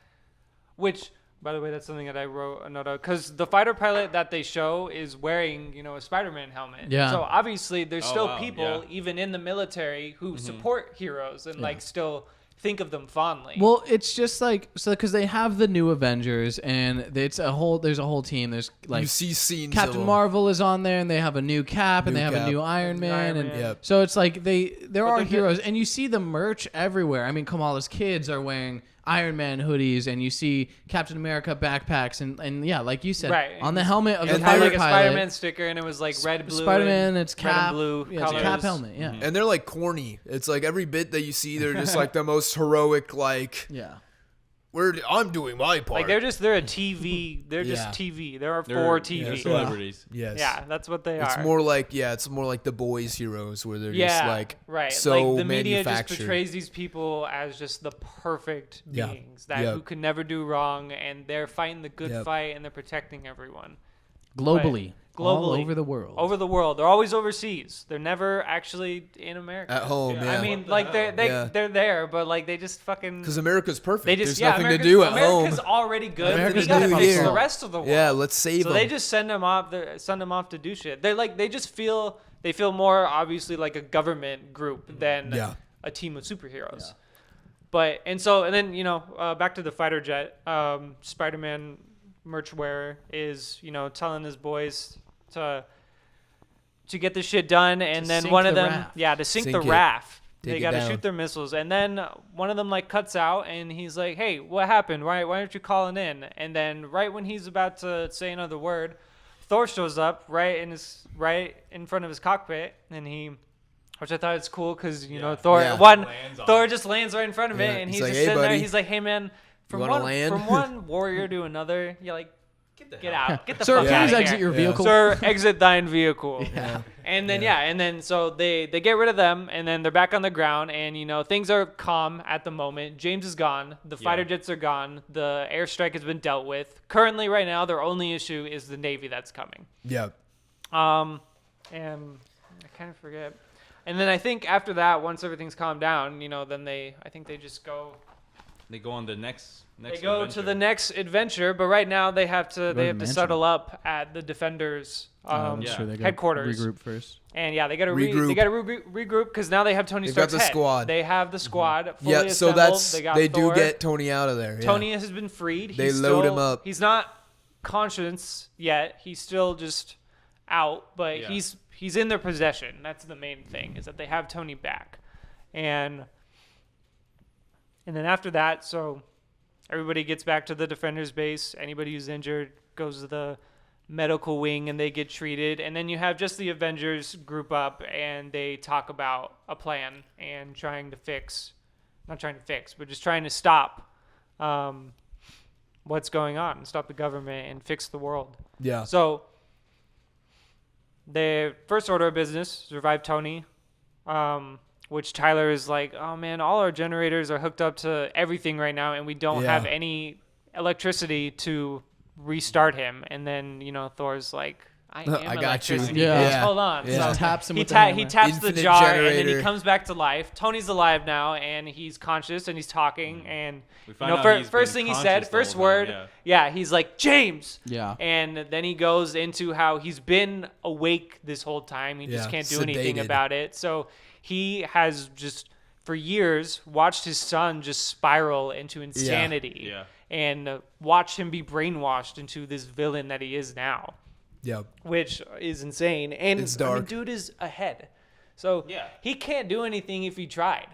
which by the way, that's something that I wrote a note of, because the fighter pilot that they show is wearing a Spider-Man helmet. Yeah. So obviously there's Oh, still wow, people yeah. even in the military who support heroes and like still think of them fondly. Well, it's just like because they have the new Avengers, and there's a whole team. There's like You see scenes. Captain of 'em. Marvel is on there, and they have a new Cap, and New they have Cap. a new Iron Man, and Yep. so it's like there are they're heroes, and you see the merch everywhere. I mean, Kamala's kids are wearing Iron Man hoodies, and you see Captain America backpacks, and yeah, like you said, Right. on the helmet of And the had fighter like a pilot, Spider-Man sticker, and it was like red, blue, Spider-Man, and it's red Cap, and blue yeah, it's a colors. Cap helmet, yeah, And they're like corny. It's like every bit that you see, they're just like the most heroic. Like, yeah. I'm doing my part. Like they're a TV. They're just Yeah. TV. There are They're 4 yeah, TV. celebrities. yes. Yeah, that's what they It's are. more like it's more like the boys heroes where they're just like right. so like the media just manufactured. portrays these people as just the perfect Yeah. beings that Yeah. who can never do wrong, and they're fighting the good Yep. fight, and they're protecting everyone Globally, all Globally. over the world. over the world. They're always overseas. They're never actually in America. At home, yeah. I mean, like they're Yeah. there, but like they just fucking. Because America's perfect. They just There's nothing to do at America's home. already good. America's we gotta nothing fix here. the rest of the world. Yeah, let's save So them. they just send them off. Send them off to do shit. They just feel more obviously like a government group than Yeah. a team of superheroes. But and then back to the fighter jet. Spider-Man merch wearer is telling his boys to get this shit done, and To then sink one of the them raft. to sink Sink the it. raft. Take They it got to down. shoot their missiles, and then one of them like cuts out, and he's like, "Hey, what happened? Why aren't you calling in?" And then right when he's about to say another word, Thor shows up right in front of his cockpit, and which I thought is cool because Thor Yeah. Lands on Thor it. just lands right in front of Yeah. it, and He's he's like, just "Hey, sitting there. buddy. He's like, "Hey man, from wanna land?" one warrior to another, you're like, get out, get the Sir, fuck please out of exit here. your vehicle. Sir, exit thine vehicle." Yeah. And then so they get rid of them, and then they're back on the ground, and things are calm at the moment. James is gone, the fighter jets are gone, the airstrike has been dealt with. Currently, right now, their only issue is the Navy that's coming. Yeah. And I kind of forget. And then I think after that, once everything's calmed down, then I think they just go. They go on the next. They go adventure. to the next adventure, but right now they have to to the mansion. settle up at the Defenders I'm Yeah. sure they got headquarters. regroup first. And yeah, they got to Regroup. they got to regroup because now they have Tony They've got Stark's the head. squad. They have the squad fully Yeah. So assembled. They got they Thor. do get Tony out of there. Yeah. Tony has been freed. They He's load still- him up. He's not conscious yet. He's still just out, but Yeah. he's in their possession. That's the main thing, is that they have Tony back. And then after that, so everybody gets back to the Defenders base. Anybody who's injured goes to the medical wing and they get treated. And then you have just the Avengers group up and they talk about a plan and just trying to stop what's going on and stop the government and fix the world. Yeah. So the first order of business is revive Tony, which Tyler is like, "Oh man, all our generators are hooked up to everything right now, and we don't Yeah. have any electricity to restart him." And then Thor's like, "I am I got you. electricity. Yeah. bitch. Hold on." Yeah. So Taps him he with the he hammer. taps the Infinite jar, and then he generator. comes back to life. Tony's alive now, and he's conscious, and he's talking. And We find out he's first been thing he conscious said, the first whole word, time, he's like, "James." Yeah. And then he goes into how he's been awake this whole time. He just Yeah, can't do anything sedated. about it. So he has just, for years, watched his son just spiral into insanity. Yeah. And watch him be brainwashed into this villain that he is now, Yeah. which is insane. And It's I mean, dark. dude is ahead. So Yeah. he can't do anything if he tried.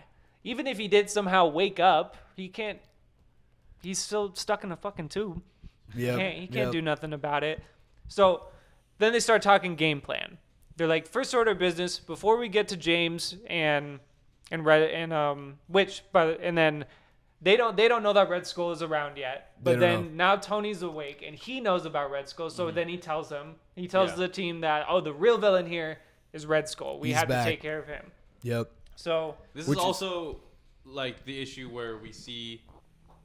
even if he did somehow wake up, he can't. He's still stuck in a fucking tube. Yeah. He can't do nothing about it. So then they start talking game plan. They're like, first order of business before we get to James and then they don't know that Red Skull is around yet. But then now Tony's awake and he knows about Red Skull. So then he tells the team that the real villain here is Red Skull. We have to take care of him. Yep. So this is also like the issue where we see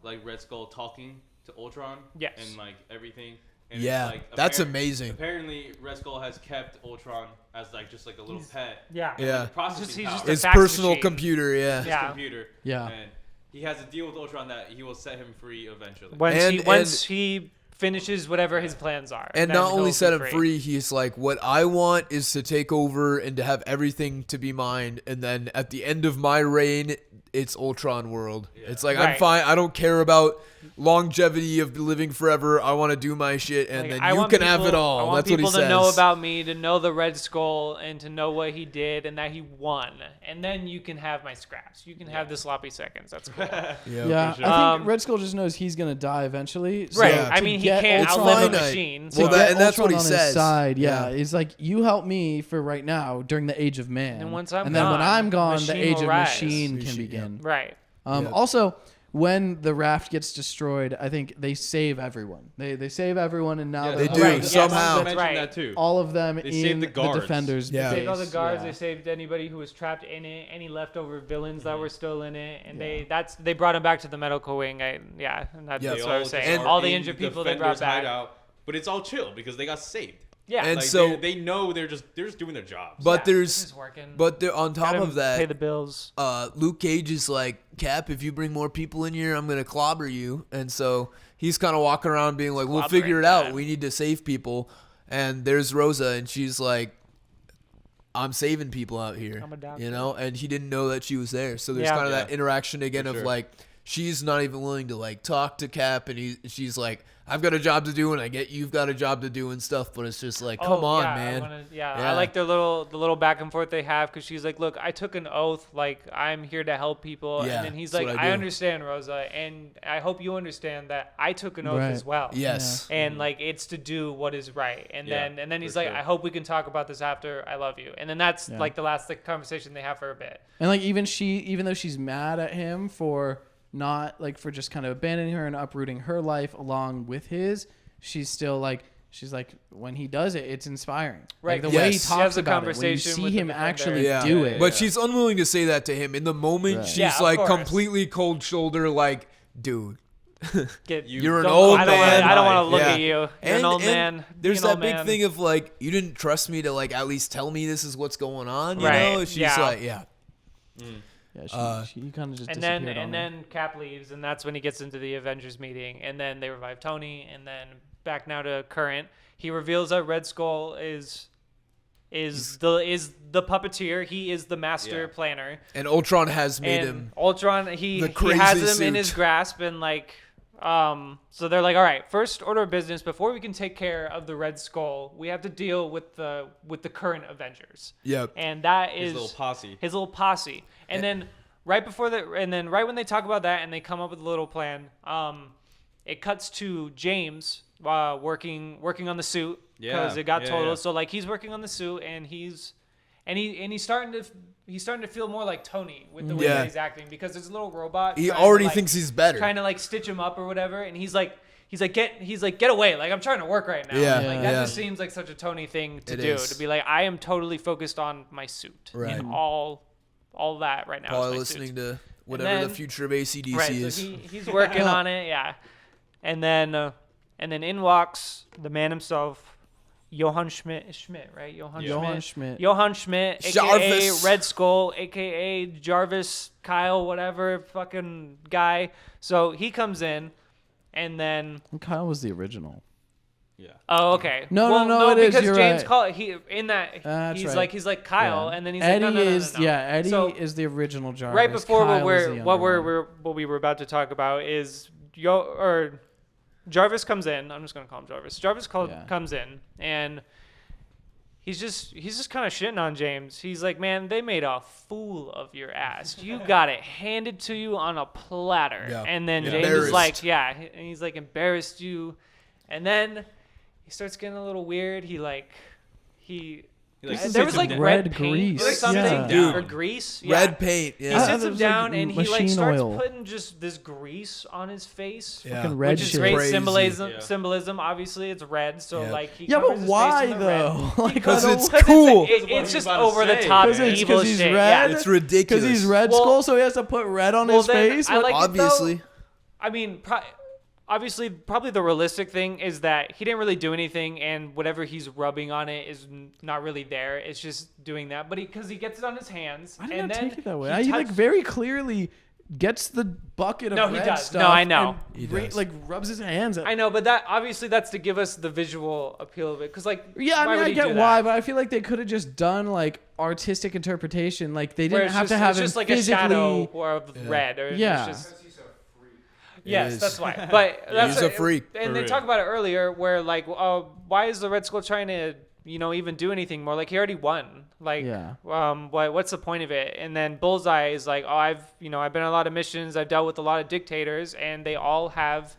like Red Skull talking to Ultron. Yes. And like everything. And Yeah, it's like, that's amazing. Apparently, Red Skull has kept Ultron as like just like a little pet. Yeah. Yeah. Processing He's just power. a His fax personal machine. computer, yeah. His Yeah. computer. Yeah. And he has a deal with Ultron that he will set him free eventually. Once he finishes whatever his plans are. And then not only he'll set be him free, he's like, what I want is to take over and to have everything to be mine. And then at the end of my reign, it's Ultron world. Yeah. It's like, Right. I'm fine. I don't care about longevity of living forever. I want to do my shit. And Like, then you can have it I all. want That's what he people says. to know about me, to know the Red Skull, and to know what he did and that he won. And then you can have my scraps. You can have the sloppy seconds. That's cool. Yep. Yeah, sure. I think Red Skull just knows he's gonna die eventually. So Right. Yeah. I to mean, he get can't Ultron- outlive a finite. machine. To Well, So that- get and that's what Ultron he on his says. side, Yeah. it's like you help me for right now during the Age of Man, And once I'm and then when gone, I'm gone, the machine Age will of rise. Machine can Machine, begin. right. Yeah. Also, when the raft gets destroyed, I think they save everyone. They save everyone, and now Yeah, they're they do, Right, yes, somehow. that's Mentioned right. that too. all of them They in saved the the guards. Defenders. Yeah. They saved all the base. guards. Yeah. They saved anybody who was trapped in it. Any leftover villains that were still in it, and they brought him back to the medical wing. And that's Yeah. what I was saying. And All the in injured people they brought Defenders back. hideout, but it's all chill because they got saved. Yeah, And Like so- they know they're just doing their jobs. But yeah, there's, this is working. but there, on top Gotta of that, pay the bills. Luke Cage is like, Cap, if you bring more people in here, I'm going to clobber you. And so he's kind of walking around being like, we'll Clobbering, figure it out. man. We need to save people. And there's Rosa, and she's like, I'm saving people out here. I'm a doctor. You know? And he didn't know that she was there. So there's Yeah. kind of that Yeah. interaction again For of sure. like, she's not even willing to like talk to Cap. And she's like, I've got a job to do, and I get you've got a job to do and stuff. But it's just like, come on, yeah, man. I like the little back and forth they have because she's like, look, I took an oath, like I'm here to help people, Yeah, and then he's that's like, what I I do. understand, Rosa, and I hope you understand that I took an oath Right. as well. Yes. And like it's to do what is right, and Yeah, then he's for like, sure. I hope we can talk about this after. I love you, and then that's Yeah. like the last conversation they have for a bit. And like even though she's mad at him for not like for just kind of abandoning her and uprooting her life along with his, she's like when he does it, it's inspiring. Right. Like the way he Yes. She talks has a about it, when you conversation see with the him defender. actually Yeah. do Yeah, it. But she's unwilling to say that to him. In the moment, Right. she's Yeah, of like course. completely cold shoulder, like, dude, you're an Don't- old I don't man. Wanna, I don't want to look Yeah. at you. You're an old man. There's Be an that old big man. thing of like, you didn't trust me to like at least tell me this is what's going on. You Right, know? She's yeah. like, yeah. Yeah, she kind of just And disappeared then on him. then Cap leaves, and that's when he gets into the Avengers meeting, and then they revive Tony, and then back now to current. He reveals that Red Skull is the puppeteer. He is the master Yeah. planner. And Ultron has made And him. Ultron, he the has crazy him in his suit. grasp, and like, so they're like, all right, first order of business before we can take care of the Red Skull, we have to deal with the current Avengers. Yep. And that is His little posse. And then right when they talk about that and they come up with a little plan, it cuts to James working on the suit because Yeah, it got yeah, totaled. yeah. So like he's working on the suit and he's starting to feel more like Tony with the way Yeah. that he's acting because there's a little robot. He trying to, already like, thinks he's better. trying to like stitch him up or whatever, and he's like get away, like I'm trying to work right now. Yeah, Like that yeah. just seems like such a Tony thing to It do, is. to be like I am totally focused on my suit. Right. And all that right now. Probably is my listening suit. to whatever then- the future of ACDC Right, is. so he's working on it, yeah. And then in walks the man himself, Johann Schmidt, right? Johann Schmidt. Johann Schmidt, aka Jarvis. Red Skull, aka Jarvis, Kyle, whatever fucking guy. So he comes in, and then And Kyle was the original. Yeah. oh okay, No, it is, because you're James right. called he in that That's he's right. like Kyle, Yeah. and then he's Eddie like no. Eddie So- is the original Jarvis. right before Kyle what is the younger one. what we were about to talk about is Jarvis comes in. I'm just gonna call him Jarvis. Jarvis Yeah. comes in and he's just kind of shitting on James. He's like, man, they made a fool of your ass. You got it handed to you on a platter. Yeah. And then Yeah. James is Embarrassed. like, yeah, and he's like, embarrassed you. And then he starts getting a little weird. He like, there was sits like him red down. paint or Grease. something, Yeah. Dude. or grease. Red paint. He Yeah. sits him There's, down like, and he like machine starts oil. putting just this grease on his face. Yeah. Fucking red Which is shit. great Crazy. symbolism. Yeah. Symbolism. Obviously, it's red, so Yeah. like he Yeah, covers but his face why in the red. though? Like, Because I don't- it's cool. It's just about to over the say. top Because it's- evil 'cause he's shit. red? Yeah. It's ridiculous. Because he's Red Well- Skull, so he has to put red on his then face. I like it, though. Obviously. I mean, obviously, probably the realistic thing is that he didn't really do anything, and whatever he's rubbing on it is not really there. It's just doing that. But because he gets it on his hands, I did and not then take it that way. He like touched- very clearly gets the bucket of No, he red does. stuff. No, I know. and He does. like rubs his hands. I know, but that obviously that's to give us the visual appeal of it. Because like, Yeah, why I mean, would I he do get that? why, but I feel like they could have just done like artistic interpretation. Like they Where didn't it's have just, to have it's him just like physically. a shadow or of Yeah. red, or Yeah. it's just. It Yes, is. that's why. But that's He's a freak. And For they real. talk about it earlier, where like, why is the Red Skull trying to, even do anything more? Like he already won. Like, Yeah. what's the point of it? And then Bullseye is like, I've been on a lot of missions. I've dealt with a lot of dictators, and they all have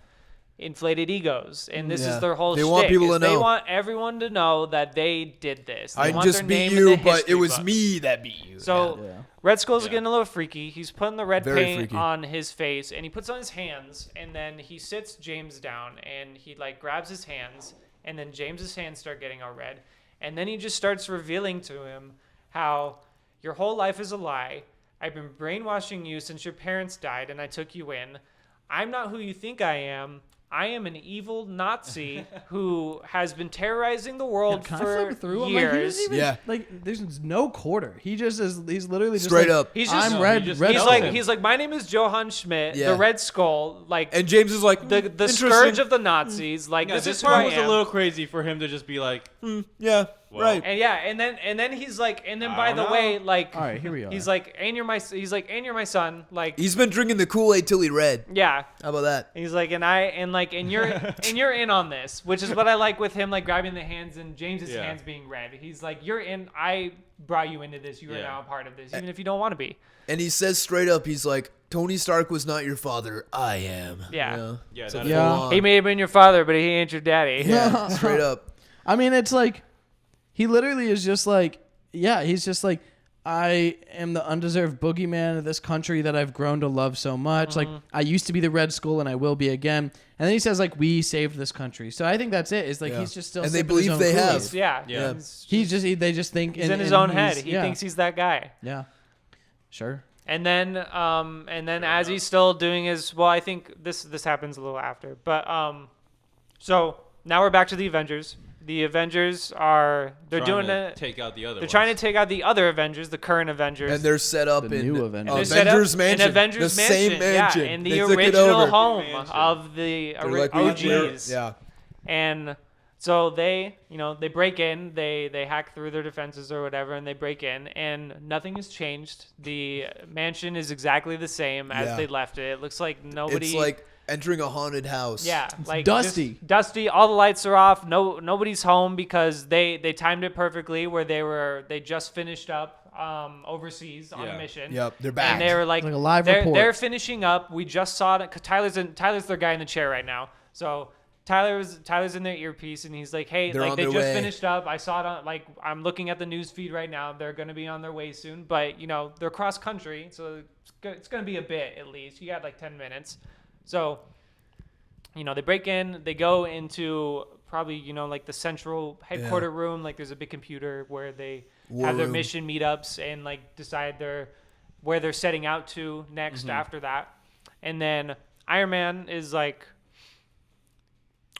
inflated egos, and this Yeah. is their whole. They want shtick, people is to They know. want everyone to know that they did this. They I want just their beat name in you, the but it history was books. me that beat you. So Yeah. Red Skull's Yeah. getting a little freaky. He's putting the red Very paint freaky. on his face, and he puts it on his hands, and then he sits James down, and he like grabs his hands, and then James's hands start getting all red, and then he just starts revealing to him how your whole life is a lie. I've been brainwashing you since your parents died, and I took you in. I'm not who you think I am. I am an evil Nazi who has been terrorizing the world Can I for flip through him? Like, he years. doesn't even, Yeah. like there's no quarter. He just is. He's literally just Straight like, up. He's just- I'm No, red. he just red He's tells Skull. like, him. he's like, my name is Johann Schmidt, Yeah. the Red Skull, like And James is like, the interesting. scourge of the Nazis. Like Yeah, this this is who I part was a am. little crazy for him to just be like, Yeah, Well. right. And yeah, and then he's like, and then I by the don't way, know. like, All right, here we are. he's like, and you're my son, like, He's been drinking the Kool-Aid till he red. yeah. How about that? He's like, and you're in on this, which is what I like with him, like grabbing the hands and James's Yeah. hands being red. He's like, you're in. I brought you into this. You are Yeah. now a part of this, even if you don't want to be. And he says straight up, he's like, Tony Stark was not your father. I am. Yeah. You know? Yeah, So that- Yeah. full on. He may have been your father, but he ain't your daddy. Yeah, straight up. I mean, it's like he literally is just like, yeah, he's just like, I am the undeserved boogeyman of this country that I've grown to love so much. Like, I used to be the Red Skull and I will be again. And then he says, like, we saved this country. So I think that's it. It's like Yeah. he's just still And they sipping his believe own they Kool-Aid. have. Yeah. Yeah. They just think He's in his own head. He yeah. thinks he's that guy. Yeah. Sure. And then as he's still doing his, well, I think this happens a little after, but so now we're back to the Avengers. The Avengers they're trying doing to it. take out the other. They're trying to take out the other Avengers, the current Avengers. And they're set up The in new Avengers. They're set up Avengers in Mansion. Avengers the Mansion, same mansion. yeah, in the They took it original over. home Mansion. of the They're like, we're- OGs. Yeah. And so they break in, they hack through their defenses or whatever, and they break in, and nothing has changed. The mansion is exactly the same as Yeah. they left it. It looks like nobody. It's like entering a haunted house. yeah, like dusty. just dusty. All the lights are off. Nobody's home because they timed it perfectly. Where they just finished up overseas on a Yeah. mission. Yep, they're back. And they were like, It's like a live they're, report. they're finishing up. We just saw it. Cause Tyler's their guy in the chair right now. So Tyler's in their earpiece, and he's like, hey, They're like on they their just way. finished up. I saw it on, like, I'm looking at the news feed right now. They're going to be on their way soon, but they're cross country, so it's going to be a bit at least. You got like 10 minutes. So, they break in, they go into probably, like the central headquarter room. Like there's a big computer where they War have their room. mission meetups and like decide where they're setting out to next after that. And then Iron Man is like,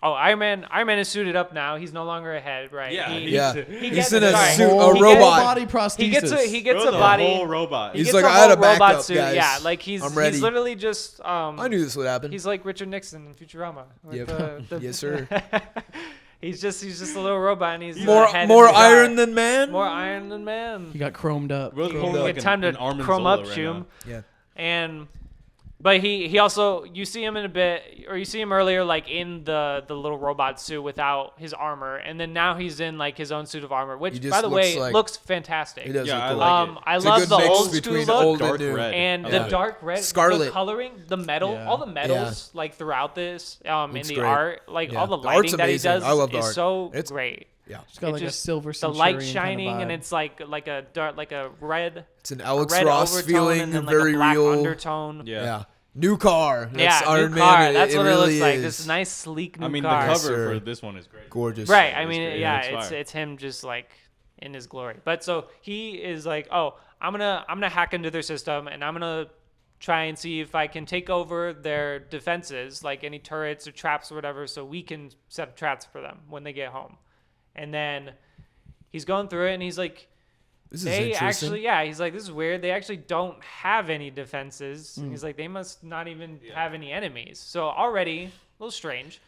Iron Man is suited up now. He's no longer a head, right? Yeah, Yeah. He He's gets in a sorry. suit, Whole a robot. body prosthesis. He gets a the body. whole robot. He He's gets like, a I had whole a backup, robot suit. guys. Yeah, like he's ready. literally just I knew this would happen. he's like Richard Nixon in Futurama. Like Yes, sir. he's just a little robot, and he's More head in more the jar. iron than man. More iron than man. He got chromed up. Will's You pulling get like time an to Armanzola chrome up, right Shum. Yeah. And But he also, you see him in a bit, or you see him earlier like in the little robot suit without his armor, and then now he's in like his own suit of armor, which just by the way looks looks fantastic. He does Yeah, look I cool. like it. I It's a love good the mix old school between look old Dark and new. red. and I the love it. dark red, Scarlet. the coloring, the metal, Yeah. all the metals like throughout this, in Looks the great. art, like Yeah. all the The art's lighting that he amazing. does I love the is art. so It's- great. Yeah. It's got like a silver the centurion light kind of shining and vibe. it's like a dark, like a red. It's an Alex red Ross overtone feeling, and then very like a black real. undertone. Yeah. New car. That's Yeah, Iron new car. Man. That's what it really looks like. is. This nice, sleek new I mean, car. the Yes, cover sir. for this one is great. Gorgeous. Right. I It's mean, great. yeah, It looks fire. it's him just like in his glory. But so he is like, oh, I'm gonna hack into their system and I'm gonna try and see if I can take over their defenses, like any turrets or traps or whatever, so we can set up traps for them when they get home. And then he's going through it and he's like, This is they interesting. actually, yeah, he's like, this is weird. They actually don't have any defenses. And he's like, they must not even have any enemies. So already a little strange.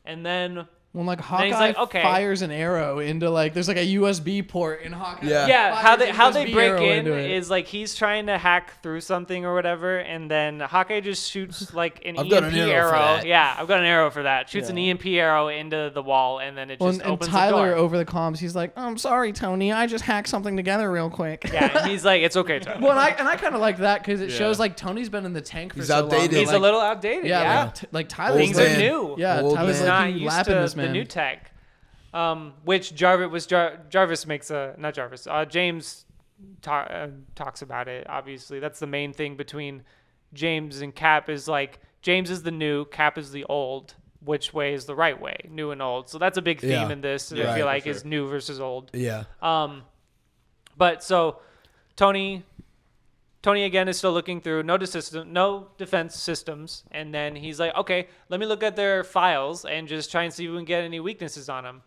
And then When like he's Hawkeye like, okay. fires an arrow into like there's like a USB port in Hawkeye. Yeah. yeah, Fires how a they USB break arrow in into it. is like he's trying to hack through something or whatever, and then Hawkeye just shoots like an I've got EMP an arrow for that. Yeah, I've got an arrow for that. Shoots an Yeah. EMP arrow into the wall, and then it Well, just and opens Tyler the door. over the comms, he's like, "I'm sorry, Tony. I just hacked something together real quick." Yeah, and he's like, it's okay, Tyler. Well, and I kind of like that because it Yeah. shows like Tony's been in the tank for He's so outdated. long. He's like, a little outdated. yeah, Yeah, like Tyler's things Old are man. new. Yeah, Old Tyler's man. like Not he used lapping to this the man. new tech. Which Jarvis makes a not Jarvis. James talks about it. Obviously, that's the main thing between James and Cap is like James is the new, Cap is the old. Which way is the right way? New and old. So that's a big theme Yeah. in this. Yeah, I feel for like sure. is new versus old. Yeah. But so Tony again is still looking through no defense systems, and then he's like, okay, let me look at their files and just try and see if we can get any weaknesses on them.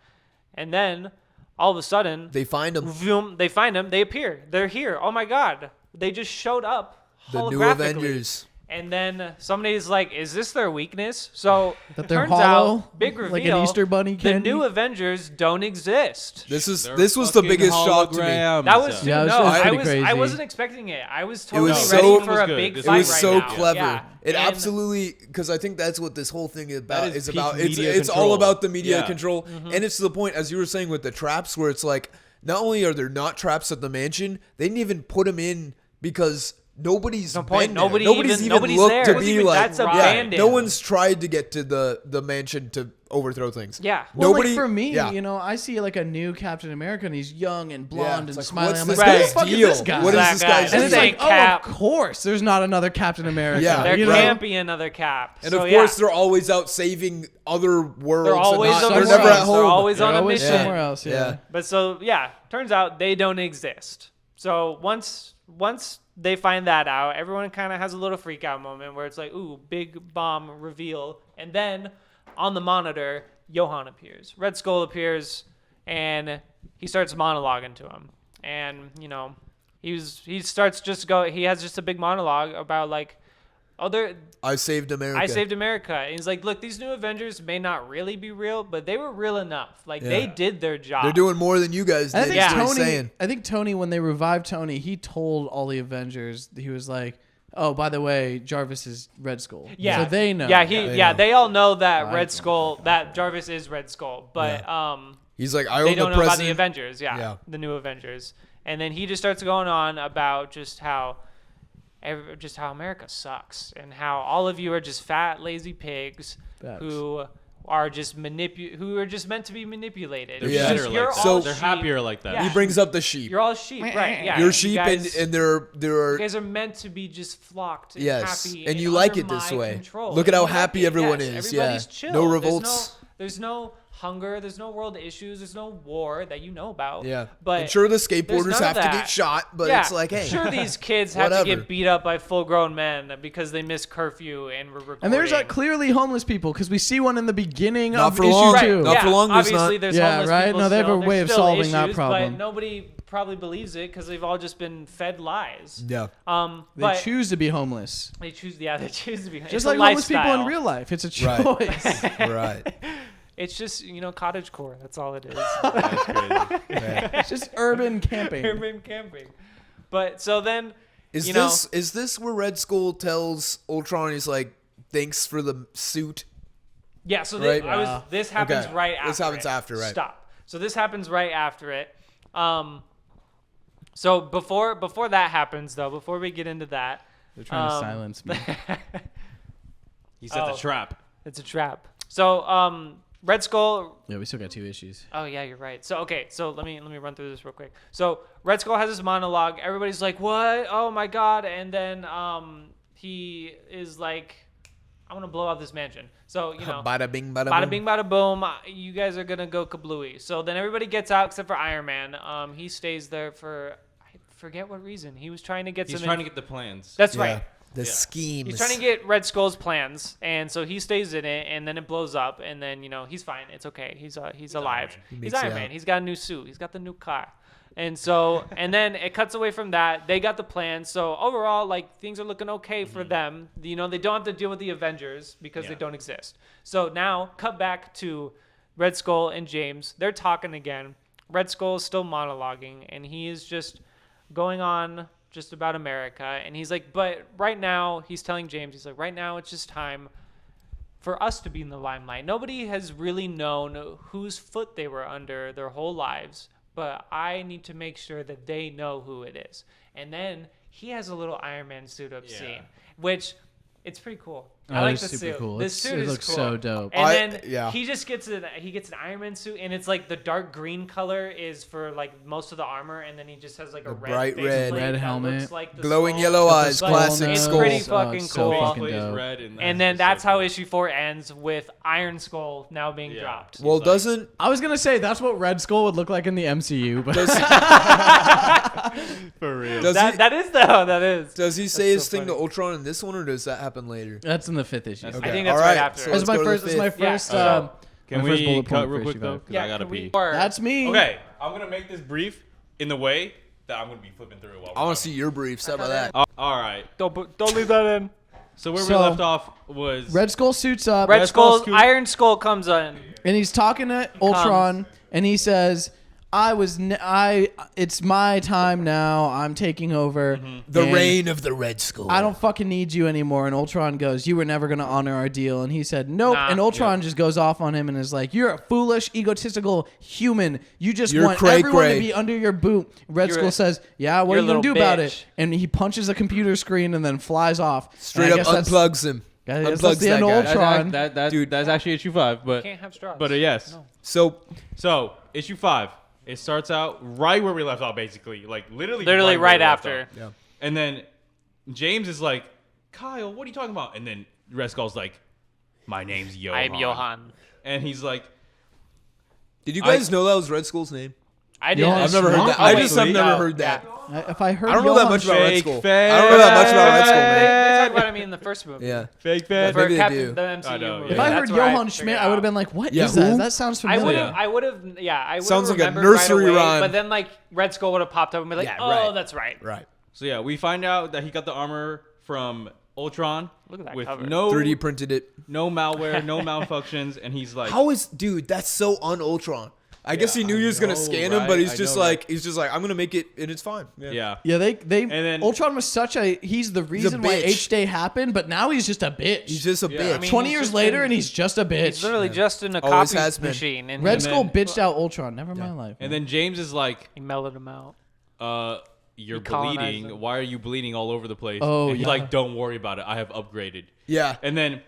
And then all of a sudden, They find him. vroom, they find them. They appear. They're here. Oh my God! They just showed up. The new holographically. Avengers. And then somebody's like, "Is this their weakness?" So That they're turns hollow, out, big reveal, like an Easter bunny the candy. new Avengers don't exist. This They're was the fucking biggest shock to me. holograms. That was Yeah, it was no. pretty I crazy. wasn't expecting it. I was It totally was ready so- for It a was good. big This It fight was right so now. clever. Yeah. It And- absolutely, because I think that's what this whole thing is about. is Is peak about it's media it's all control. about the media Yeah. control, and it's to the point as you were saying with the traps, where it's like not only are there not traps at the mansion, they didn't even put them in because nobody's No point. been there. Nobody's nobody's there. looked to It wasn't be even- like that's abandoned. no one's tried to get to the mansion to overthrow things. Yeah. Well, Nobody like for me, yeah. you know, I see like a new Captain America, and he's young and blonde it's and like, smiling. what's I'm this like, who the guy's fuck deal? is this guy? What is That this guy. guy's And deal? it's like, Ain't oh, Cap. of course, there's not another Captain America. Yeah. There you know? can't be another Cap. And So, of yeah. course, they're always out saving other worlds. They're always and not, on they're the never road. at They're home. always on They're a always mission. somewhere else. Yeah. But so yeah, turns out they don't exist. So once they find that out, everyone kind of has a little freak out moment where it's like, ooh, big bomb reveal, and then on the monitor, Johan appears. Red Skull appears, and he starts monologuing to him, and you know, he starts just go. He has just a big monologue about like, I saved America. I saved America. And he's like, look, these new Avengers may not really be real, but they were real enough. Like they Yeah. did their job. They're doing more than you guys I did. think Yeah. is what he's Tony. saying. I think Tony, when they revived Tony, he told all the Avengers. He was like, "Oh, by the way, Jarvis is Red Skull." Yeah. So they know. Yeah, They yeah, know. they all know that I Red don't Skull, that Jarvis is Red Skull, but He's like, I they own don't the know about the president. Avengers. Yeah, Yeah. the new Avengers, and then he just starts going on about just how America sucks and how all of you are just fat, lazy pigs Facts. who are just who are just meant to be manipulated. They're Yeah. better You're like all that. They're sheep. happier like that. Yeah. He brings up the sheep. You're all sheep, right? Yeah, You're you sheep, guys- and there You are guys are meant to be just flocked and yes, happy. and you like it under this my way. control. Look at And how you happy like it. everyone Yes, is. everybody's Yeah, chill. no revolts. There's no hunger. There's no world issues. There's no war that you know about. Yeah, but and sure, the there's skateboarders none of have to that. get shot, but yeah, it's like, hey, sure these kids have to whatever. get beat up by full-grown men because they missed curfew and were recording. And there's like clearly homeless people because we see one in the beginning Not of for issue long. two. Not for long, there's Obviously, not. there's Yeah, homeless right? people No, they have a still. way There's of still solving that issues, problem. But nobody probably believes it because they've all just been fed lies. yeah, They But choose to be homeless, they choose. Yeah, they choose to be. just it's like a homeless people lifestyle. in real life. It's a Right. choice. right. It's just cottage core. That's all it is. That's crazy. It's just urban camping. Urban camping. But so then Is you know, this where Red Skull tells Ultron he's like, thanks for the suit? yeah. So Right? this happens Okay. right after. This happens it. after, right? Stop. So this happens right after it. So before that happens, though, before we get into that, They're trying to silence me. He set the trap. it's a trap. So Red Skull. Yeah, we still got 2 issues. Oh yeah, you're right. So okay, so let me run through this real quick. So Red Skull has this monologue. Everybody's like, "What? Oh my god!" And then he is like, "I want to blow up this mansion." So Bada bing, bada, bada boom. bing, bada boom. You guys are gonna go kablooey. So then everybody gets out except for Iron Man. He stays there for I forget what reason. He was trying to get He's some. trying to get the plans. That's Yeah. right. The schemes. He's trying to get Red Skull's plans, and so he stays in it, and then it blows up, and then he's fine. It's okay. He's alive. He He's makes it Iron out. Man. He's got a new suit. He's got the new car, and so and then it cuts away from that. They got the plans. So overall, like things are looking okay for them. They don't have to deal with the Avengers because they don't exist. So now cut back to Red Skull and James. They're talking again. Red Skull is still monologuing, and he is just going on just about America. And he's like, but right now, he's telling James, he's like, right now it's just time for us to be in the limelight. Nobody has really known whose foot they were under their whole lives, but I need to make sure that they know who it is. And then he has a little Iron Man suit up scene, which it's pretty cool. I like it's the super suit. cool. This suit It is looks cool. so dope. And then yeah. he just gets an Iron Man suit, and it's like the dark green color is for like most of the armor, and then he just has like a bright red red. faceplate Red that helmet. looks like the Glowing skull. yellow eyes, skull classic nose. It's skull. pretty Oh, fucking it's so cool. fucking Faceplate is dope. red, and And then just that's so how cool. issue 4 ends with Iron Skull now being dropped. Well, like- doesn't I was gonna say that's what Red Skull would look like in the MCU, but For real. does That is though. That is. he say That's his so thing to funny. Ultron in this one, or does that happen later? that's in the 5th issue. That's- I think All that's right after. so it. This is let's my go to the first. This is my fifth. Yeah, first. so- Can my first we bullet cut point real for quick issue though? five. 'Cause I gotta pee. That's me. Okay, I'm gonna make this brief in the way that I'm gonna be flipping through it while I want to see your briefs. How about that? All right. Don't leave that in. So where we So- left off was Red Skull suits up, Red Skull, Skull- Iron Skull comes in. and he's talking to Ultron, and he says, it's my time now. I'm taking over. The and reign of the Red Skull. I don't fucking need you anymore. And Ultron goes, you were never going to honor our deal. And he said, nope. Nah. And Ultron just goes off on him and is like, you're a foolish, egotistical human. You just You're want cray everyone cray." to be under your boot. Red You're Skull a- says, yeah, what you're are you a going to do little about bitch. it? And he punches a computer screen and then flies off. And Straight I up guess that's- unplugs him. I guess Unplugs that's the that end of guy. Ultron. That's actually issue 5, but Can't have straws. yes. No. So Issue 5. It starts out right where we left off, basically, like literally Literally where right we left after. off. yeah. And then James is like, Kyle, what are you talking about? And then Red Skull's like, my name's Johan. I'm Johan. And he's like, Did you guys know that was Red Skull's name? I did. Johan I've never heard that. Oh, I wait, just have wait, never no. heard that. If I heard I don't know that Johan- much about Red Fake Skull. fan. I don't know that much about Red Skull, They man. talk about him in the first movie. Yeah. fake Yeah, fan. For maybe they Captain, do. the MCU I know, movie. If I heard That's where Johan figured Schmidt, it I would have out. been like, what Yeah, is that? who? That sounds I familiar. would have, I would Sounds have like a remembered nursery right away, rhyme. But then, like, Red Skull would have popped up and be like, Yeah, oh, right. that's right. Right. So yeah, we find out that he got the armor from Ultron Look at that with cover. no 3D printed it. no malware, no malfunctions, and he's like, How is dude? That's so un-Ultron. I guess he knew he was gonna know, scan him, right? but he's I just know, like I'm gonna make it and it's fine. yeah. Yeah, they then- Ultron was such a he's the reason why bitch. H-Day happened, but now he's just a bitch. He's just a Yeah. bitch. I mean, 20 he's years just later been- and he's just a bitch. He's literally just in a Always copy has been. machine. And Red he, Skull then- bitched out Ultron. Never my life. And then James is like, he melted him out. you're He colonized bleeding. them. Why are you bleeding all over the place? Oh, and he's yeah. like, don't worry about it. I have upgraded. Yeah. And then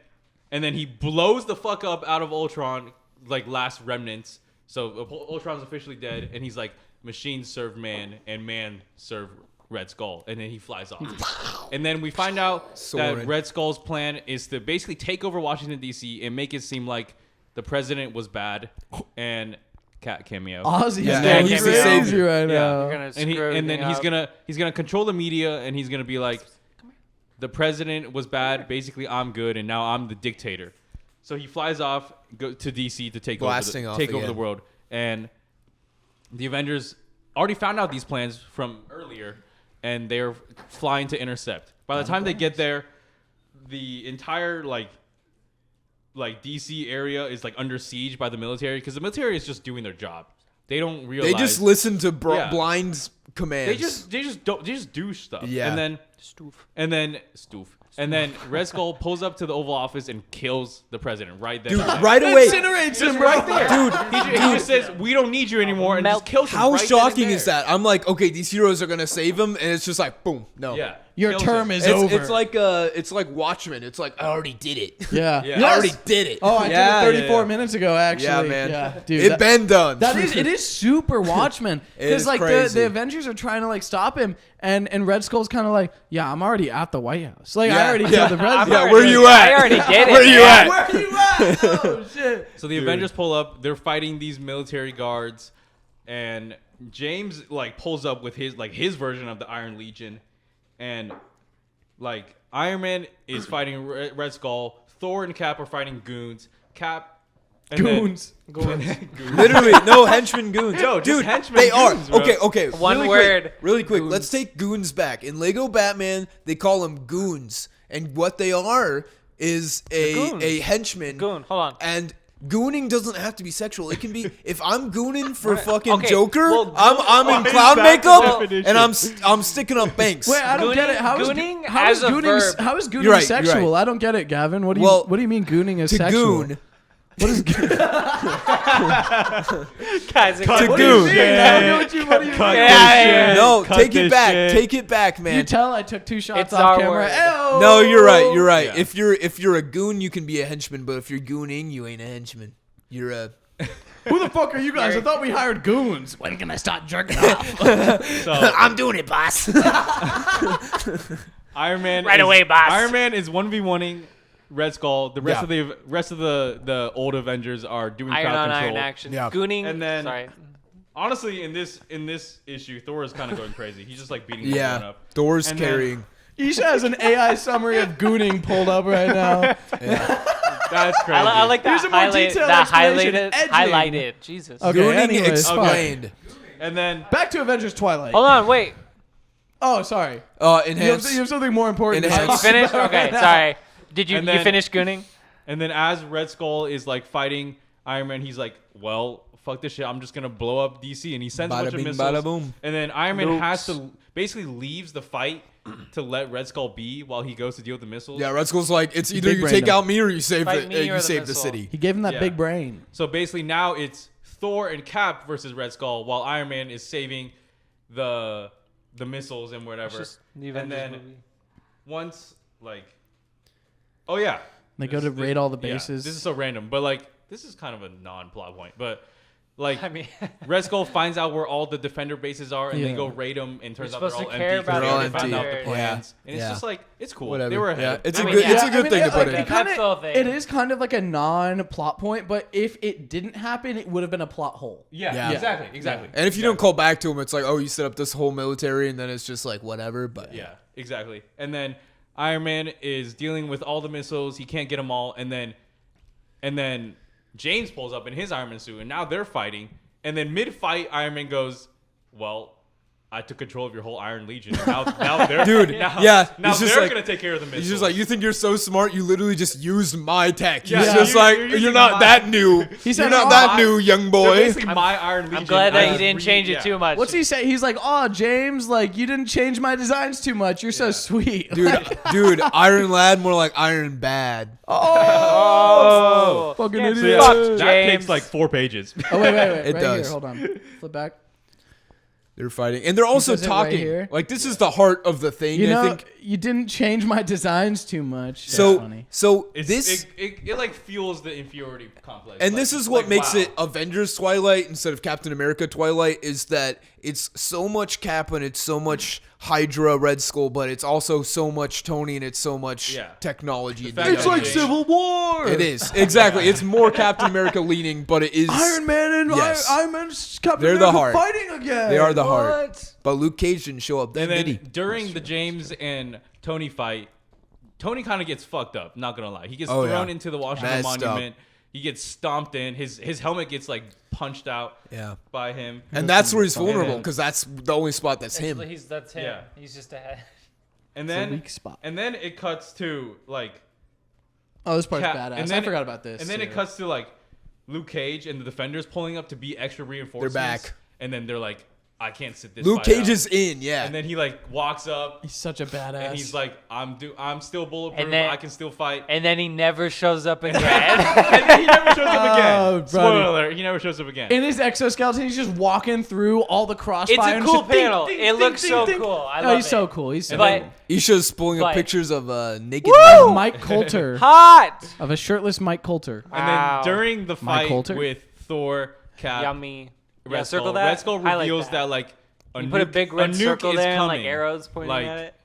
he blows the fuck up out of Ultron, like last remnants. So Ultron's officially dead, and he's like, machines serve man, and man serve Red Skull. And then he flies off. And then we find out Soaring. that Red Skull's plan is to basically take over Washington, D.C. and make it seem like the president was bad and cat cameo. Ozzy's Yeah, going he's the crazy savior. right Yeah. now. You're gonna and screw then everything he's up. gonna control the media, and he's gonna be like, the president was bad. Basically, I'm good, and now I'm the dictator. So he flies off go to DC to take Blasting off over the again. world, and the Avengers already found out these plans from earlier, and they're flying to intercept. By the time they get there, the entire like DC area is like under siege by the military because the military is just doing their job. They don't realize They just listen to Yeah. blind commands. They just do stuff. Yeah. And then And then Red Skull pulls up to the Oval Office and kills the president right there. Dude, and there. right away. Incinerates him right there. Dude, He just says, "We don't need you anymore," and just kills him. How right then shocking and is there. that? I'm like, okay, these heroes are gonna save him, and it's just like, boom, no. Yeah. Your Kills term him. is over. It's like Watchmen. It's like I already did it. Yeah. Yeah. I Yes. already did it. Oh, I yeah, did it 34 yeah. minutes ago, actually. Yeah, man. Yeah, dude. It been done. It is super Watchmen. It Because is like crazy. the Avengers are trying to like stop him and Red Skull's kind of like, yeah, I'm already at the White House. Like I Yeah. already Yeah. killed the president. Yeah, where you at? I already did it. Where you man. at? Where are you at? Oh shit. So the Avengers pull up. They're fighting these military guards, and James like pulls up with his version of the Iron Legion, and like Iron Man is fighting Red Skull. Thor and Cap are fighting goons. Cap and Goons. Literally, no henchmen goons. No, just dude, henchmen they goons, are. bro. Okay. One really word. Quick, really quick. Let's take goons back. In Lego Batman, they call them goons, and what they are is goons. a henchman. Goon, hold on. And gooning doesn't have to be sexual. It can be if I'm gooning for fucking Okay, Joker, well, I'm why in is clown that the makeup definition? and I'm sticking up banks. Wait, I don't get it. How is Gooning how is as a gooning verb. how is gooning You're right, you're sexual? right. I don't get it, Gavin. What do you mean gooning is to sexual? goon. What is gooning? Guys, To What do you goon. mean? I don't know what you mean. Yeah. No, Cut take it this back. shit. Take it back, man. You tell I took 2 shots It's off our camera. word. Ew. No, you're right. You're right. Yeah. If you're a goon, you can be a henchman, but if you're gooning, you ain't a henchman. You're a Who the fuck are you guys? I thought we hired goons. When can I start jerking off? So I'm doing it, boss. Iron Man Right away, boss. Iron Man is 1v1ing Red Skull. The rest Yeah. of the rest of the old Avengers are doing Iron crowd on control. iron action. Yeah. Gooning. And then- sorry. Honestly, in this issue, Thor is kind of going crazy. He's just like beating everyone yeah, up. Thor's And then- carrying. Isha has an AI summary of gooning pulled up right now. That's crazy. I like that Here's a more highlight. detailed That explanation. highlighted. Edging. Highlighted. Jesus. Okay, Gooning anyways, fuck. explained. And then Back to Avengers Twilight. Hold on. Wait. Oh, sorry. Enhance. You have something more important to Enhance. say. You finished? Okay. Sorry. Did you And you then- finish gooning? And then as Red Skull is like fighting Iron Man, he's like, well, fuck this shit. I'm just going to blow up DC. And he sends a Bada bunch of bing, missiles. bada boom. And then Iron Man Nukes. has to basically leaves the fight to let Red Skull be while he goes to deal with the missiles. Yeah, Red Skull's like, it's either big you brained take him. out me or you save Fight me or you the save the missile. city. He gave him that Yeah. big brain. So basically now it's Thor and Cap versus Red Skull while Iron Man is saving the missiles and whatever. Just the And Avengers then movie. once like oh yeah. They go to raid all the bases. This is so random, but like this is kind of a non-plot point, but like I mean, Red Skull finds out where all the defender bases are, and they Yeah. go raid them, and turns You're out they're supposed all to care empty. 'cause about they They're all already found empty. out the Yeah. plans, and it's Yeah. just like it's cool. Whatever. They were Yeah, ahead. it's I a mean, good yeah. it's a good thing to put like, in. That's the thing. It is kind of like a non-plot point, but if it didn't happen, it would have been a plot hole. Yeah, Yeah. exactly. And if you don't call back to him, it's like, oh, you set up this whole military, and then it's just like whatever. But Yeah, exactly. And then Iron Man is dealing with all the missiles. He can't get them all. And then James pulls up in his Iron Man suit, and now they're fighting. And then mid-fight, Iron Man goes, "Well, I took control of your whole Iron Legion. And now they're Dude, Now, yeah, now he's just they're like- gonna take care of the missiles." he's just like, you think you're so smart? You literally just used my tech. Yeah, He's yeah, just you're- like, you're you're using not my- that new. He said, You're not "Oh, that I- new, young They're boy. basically my Iron Legion. I'm glad that as he didn't change it too much. What's he say? He's like, "Oh, James, like you didn't change my designs too much. You're so sweet." Dude, Iron Lad, more like Iron Bad. Oh, fucking Yeah, idiot. fuck That James. takes like 4 pages. Oh wait, It right does. here. Hold on. Flip back. They're fighting, and they're also says it right talking. here. Like this is the heart of the thing. You know, I think. you didn't change my designs too much. That's So, funny. so It's, this. it like fuels the inferiority complex. And Like- this is what like, makes wow. it Avengers Twilight instead of Captain America Twilight is that it's so much Cap and it's so much Hydra Red Skull, but it's also so much Tony and it's so much Yeah. technology. fact and that It's like technology. Civil War. It is exactly. It's more Captain America leaning, but it is Iron Man and Yes. Iron Man Captain They're the America heart. fighting again. They are the heart. What? But Luke Cage didn't show up. Then And then did he? during the James and Tony fight, Tony kind of gets fucked up. Not gonna lie, he gets Oh, thrown yeah. into the Washington Messed up. Monument. He gets stomped in. His helmet gets like punched out Yeah. by him. And that's where he's And vulnerable then- because that's the only spot that's him. That's him. Yeah. He's just ahead. And a then weak spot. and then it cuts to like Oh, this part's Cap- badass. and then I forgot about this. And then it Yeah. cuts to like Luke Cage and the Defenders pulling up to be extra reinforcements. back. And then they're like, I can't sit this. Luke fight Cage out. is in, yeah. And then he like walks up He's such a badass. and he's like, I'm still bulletproof. And then- I can still fight. And then he never shows up again. And then he never shows up again. Oh, buddy. Spoiler alert, he never shows up again. in his exoskeleton, he's just walking through all the crossfire. It's a and cool shit. Ding, panel. ding, It ding, looks ding, so ding. cool. I Oh, love he's it. so cool. He's so But cool. Isha's pulling up But- pictures of naked Woo! Mike Coulter. Hot. Of a shirtless Mike Coulter. And Wow. then during the Mike fight Coulter? with Thor, Cap, Yummy. Red Yeah, circle Skull, that. Red Skull Highlight reveals that like You put a big red nuke circle is there and like coming. arrows pointing Like, at it.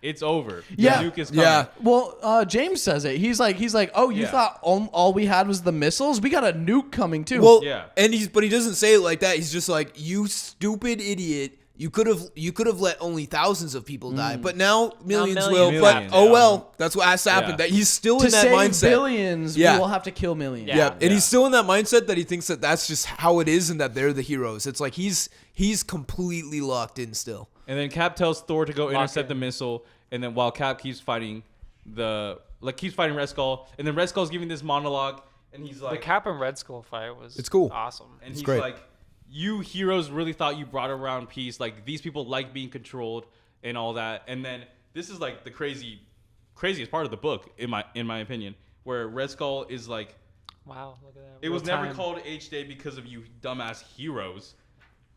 It's over. Yeah. The nuke is coming. Yeah. Well, James says it. He's like, oh, you Yeah. thought all we had was the missiles? We got a nuke coming too. Well, Yeah. and but he doesn't say it like that. He's just like, you stupid idiot. You could have let only thousands of people die, but now millions will. millions. But Millions, oh yeah. well, that's what has to happen. Yeah. That he's still to in that save mindset. billions, Yeah. we will have to kill millions. Yeah, and Yeah. he's still in that mindset that he thinks that that's just how it is and that they're the heroes. It's like he's completely locked in still. And then Cap tells Thor to go intercept in. the missile, and then while Cap keeps fighting keeps fighting Red Skull, and then Red Skull's giving this monologue, and he's The like, Cap and Red Skull fight was It's cool. awesome. and It's he's great. like, you heroes really thought you brought around peace. Like these people like being controlled and all that. And then this is like the craziest part of the book, in my opinion, where Red Skull is like, Wow, look at that. it was Real never time. called H-Day because of you dumbass heroes.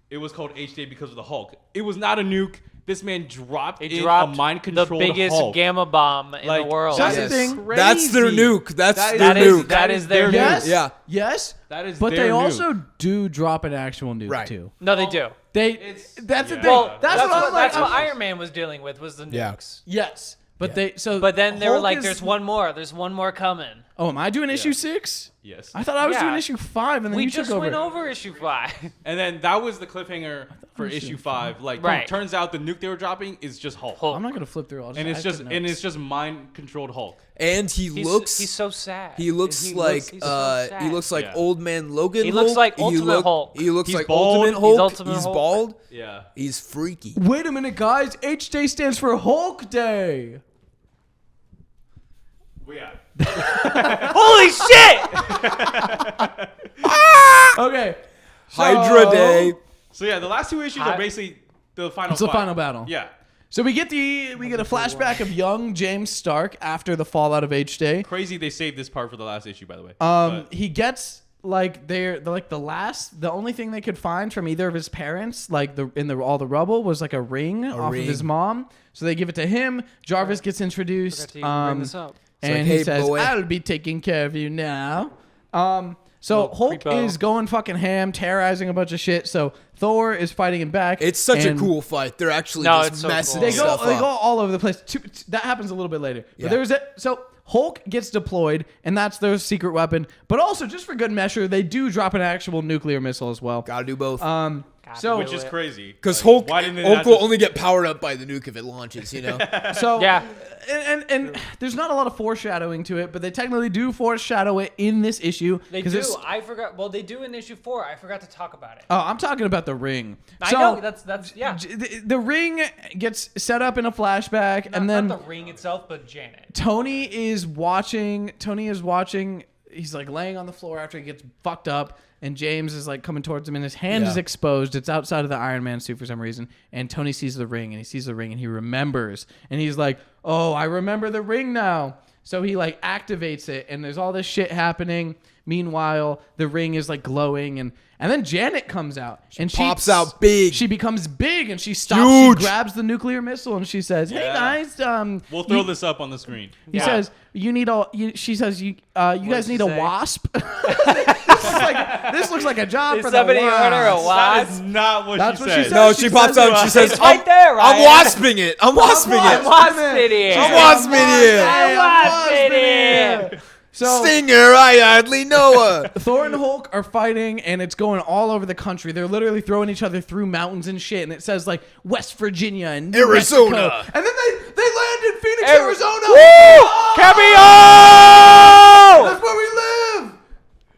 It was called H-Day because of the Hulk. It was not a nuke. This man dropped It in dropped a mind-controlled the biggest Hulk. gamma bomb in Like, the world. That's Yes. the thing. That's their Crazy. nuke. That's That their is- nuke. that is their nuke. Yes. Yeah. Yes. That is But their they nuke. also do drop an actual nuke Right. too. No, they do. That's the yeah. thing. Well, that's what I'm like. that's what Iron Man was dealing with was the Yeah. nukes. Yes. But But then they were Hulk like, is- "There's one more. There's one more coming." Oh, am I doing issue 6? Yes. I thought I was Yeah. doing issue 5, and then We you just took over. went over issue 5. And then that was the cliffhanger for was issue doing 5. Like, Right. turns out the nuke they were dropping is just Hulk. Hulk. I'm not gonna flip through all. And it's just mind-controlled Hulk. And he's He's so sad. he looks He like looks- he's so sad. he looks like Yeah. old man Logan. He looks Hulk. like Ultimate Hulk. He looks He's like bald. Ultimate He's Hulk. Ultimate He's Hulk. bald. Yeah. He's freaky. Wait a minute, guys. H-Day stands for Hulk Day. Yeah. Holy shit! Okay. Hydra Day. So yeah, the last two issues are basically the final It's the fight. final battle. Yeah. So we get a flashback of young James Stark after the fallout of H-Day. Crazy they saved this part for the last issue, by the way. But- He gets like the only thing they could find from either of his parents, like all the rubble, was like a ring off ring. of his mom. So they give it to him. Jarvis gets Forgot introduced. to even bring this up. And like, he "Hey, says, boy." "I'll be taking care of you now." So Little Hulk creepo. is going fucking ham, terrorizing a bunch of shit. So Thor is fighting him back. It's such a and cool fight. They're actually No, just it's so messing cool. They go stuff they go up. all over the place. That happens a little bit later. Yeah. But so Hulk gets deployed, and that's their secret weapon. But also, just for good measure, they do drop an actual nuclear missile as well. Gotta do both. So which is crazy. Because Like, Hulk, why didn't they Hulk not will just- only get powered up by the nuke if it launches, you know? So Yeah. and there's not a lot of foreshadowing to it, but they technically do foreshadow it in this issue. They 'cause do. it's- I forgot. Well, they do in issue 4. I forgot to talk about it. Oh, I'm talking about the ring. I So, know. That's yeah. The ring gets set up in a flashback, and then not the ring itself, but Janet. Tony is watching. He's like laying on the floor after he gets fucked up, and James is like coming towards him, and his hand Yeah. is exposed. It's outside of the Iron Man suit for some reason, and Tony sees the ring, and he remembers, and he's like, "Oh, I remember the ring now." So he like activates it, and there's all this shit happening. Meanwhile, the ring is like glowing, and then Janet comes out, and she pops out big. She becomes big, and she stops. Huge. She grabs the nuclear missile, and she says, "Hey Yeah. guys, We'll throw this up on the screen. he says, "You need a." She says, "You guys does need she a say? wasp." This looks like a job Did for somebody the order a wasp. wasp? That is not what That's she what said. she said. No, She she pops says out. She it. says, It's right there, I'm Ryan. wasping it. I'm wasping I'm it. wasping it. I'm wasping it. I'm wasping it. So Stinger, I hardly know her. Thor and Hulk are fighting, and it's going all over the country. They're literally throwing each other through mountains and shit. And it says like West Virginia and New Arizona. Mexico. And then they land in Phoenix, Woo! Arizona. Cameo! That's where we live.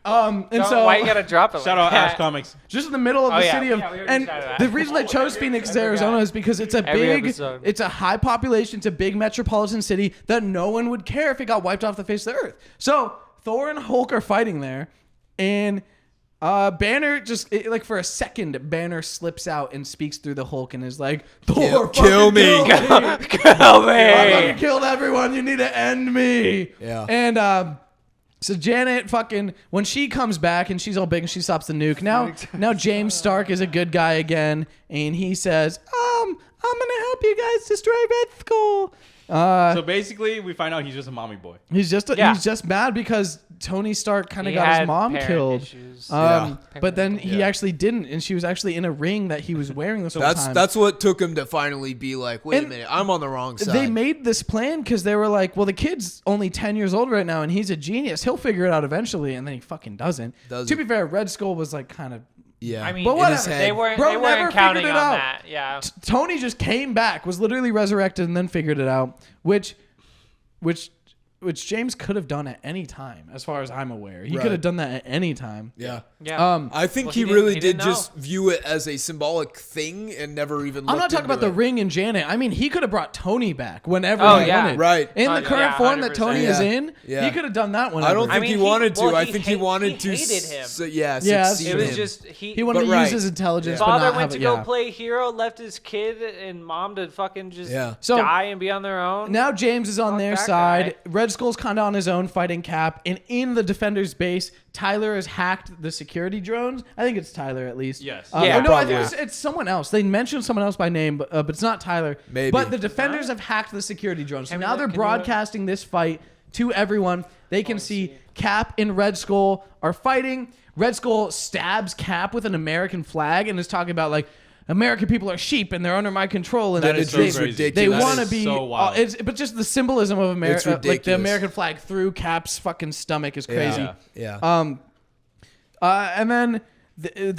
And Don't- so why you gotta drop it? Shout like out that? Ash Comics. just in the middle of Oh, the yeah. city of, Yeah, we already and decided that. the reason I chose Phoenix, Arizona, is because it's a Every big, episode. it's a high population, it's a big metropolitan city that no one would care if it got wiped off the face of the earth. So Thor and Hulk are fighting there, and Banner just like for a second, Banner slips out and speaks through the Hulk and is like, "Thor, Kill me. Kill I fucking me. killed everyone. You need to end me." Yeah. And so Janet fucking when she comes back and she's all big and she stops the nuke. Now James Stark is a good guy again, and he says, I'm gonna help you guys destroy Red Skull. So basically, we find out he's just a mommy boy. He's just mad because Tony Stark kind of He got his had mom parent killed. issues. But then he Yeah. actually didn't, and she was actually in a ring that he was wearing this whole time. That's what took him to finally be like, wait And a minute, I'm on the wrong side. They made this plan because they were like, well, the kid's only 10 years old right now, and he's a genius. He'll figure it out eventually, and then he fucking doesn't. To be fair, Red Skull was like kind of... Yeah. I mean, But in his whatever. head. they weren't, Bro they never weren't counting figured on it out. that. Yeah. Tony just came back, was literally resurrected, and then figured it out, which James could have done at any time, as far as I'm aware. He could have done that at any time. Yeah. Yeah. I think Well, he he really didn't did know. just view it as a symbolic thing and never even looked I'm not talking into about the it. ring and Janet. I mean, he could have brought Tony back whenever Oh, he yeah. wanted. Right. In the current form that 100%. Tony is Yeah. in, Yeah. he could have done that whenever. I don't think I mean, he wanted to. well, I he think he hate- wanted he to. hated him. Yeah, that's succeed It was him. just he wanted But to right. use his intelligence, Yeah. but father not went have to it, go yeah. play hero, left his kid and mom to fucking just So- die and be on their own. Now James is on Fuck their that side. guy. Red Skull's kind of on his own fighting Cap. And in the Defender's base, Tyler has hacked the security drones. I think it's Tyler at least. Yes. Yeah, no, I think probably. it's someone else. They mentioned someone else by name, but it's not Tyler. Maybe. But the Defenders have hacked the security drones. So Can we now look- they're can we broadcasting this fight to everyone. They can see Cap and Red Skull are fighting. Red Skull stabs Cap with an American flag and is talking about like, American people are sheep and they're under my control. And That they- is they, just ridiculous. They That want to is be, so wild. but just the symbolism of It's America, like the ridiculous. American flag through Cap's fucking stomach is crazy. Yeah. And then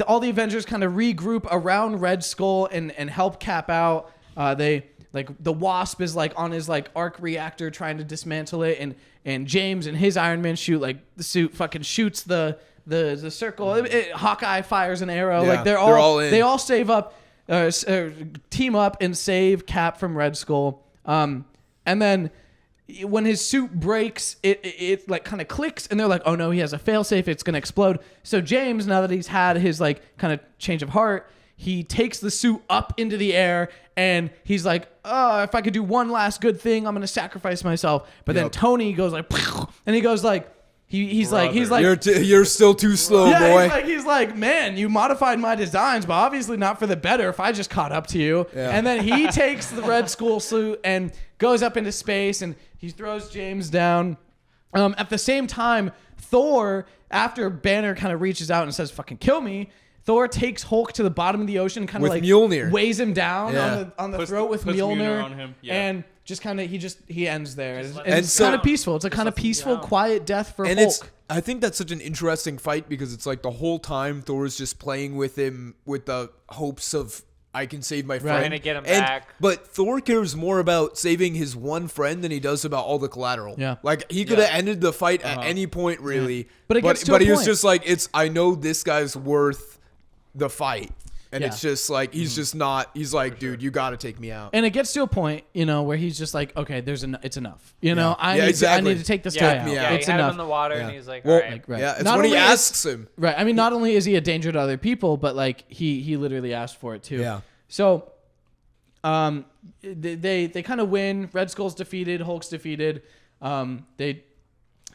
all the Avengers kind of regroup around Red Skull and help Cap out. They like the Wasp is like on his like arc reactor trying to dismantle it, and James and his Iron Man shoot like the suit fucking shoots the circle. Hawkeye fires an arrow. Yeah, Like they're they're all all in. they all save up, team up and save Cap from Red Skull. And then when his suit breaks, it like kind of clicks, and they're like, "Oh no, he has a failsafe. It's gonna explode." So James, now that he's had his like kind of change of heart, he takes the suit up into the air, and he's like, "Oh, if I could do one last good thing, I'm gonna sacrifice myself." But then Yep. Tony goes like, and he goes like, he's like, You're still too slow, yeah, boy. he's like, man, you modified my designs, but obviously not for the better if I just caught up to you. Yeah. And then he takes the Red Skull suit and goes up into space, and he throws James down. At the same time, Thor, after Banner kind of reaches out and says, fucking kill me, Thor takes Hulk to the bottom of the ocean, kind of With like Mjolnir. weighs him down Yeah. on the Puts- throat with puts Mjolnir Mjolnir, on him, yeah. and just kind of he ends there. And let him it's down. kind of peaceful. It's a kind of lets him peaceful, down. quiet death for And Hulk. it's I think that's such an interesting fight because it's like the whole time Thor's just playing with him with the hopes of I can save my friend. Trying to get him And- back. But Thor cares more about saving his one friend than he does about all the collateral. Yeah. Like he could have ended the fight at any point really. But it gets to a he was point. just like I know this guy's worth the fight. And Yeah. it's just like he's just not he's like, dude, you gotta take me out. And it gets to a point, where he's just like, okay, it's enough. Yeah. I Yeah, need exactly. to take this Yeah, guy out. me out. yeah, It's he had enough. him in the water, Yeah. and he's like, Well, all right. Right. Yeah, it's Not when he only is- asks him. Right. I mean, not only is he a danger to other people, but like he literally asked for it too. Yeah. So, they kind of win. Red Skull's defeated. Hulk's defeated. They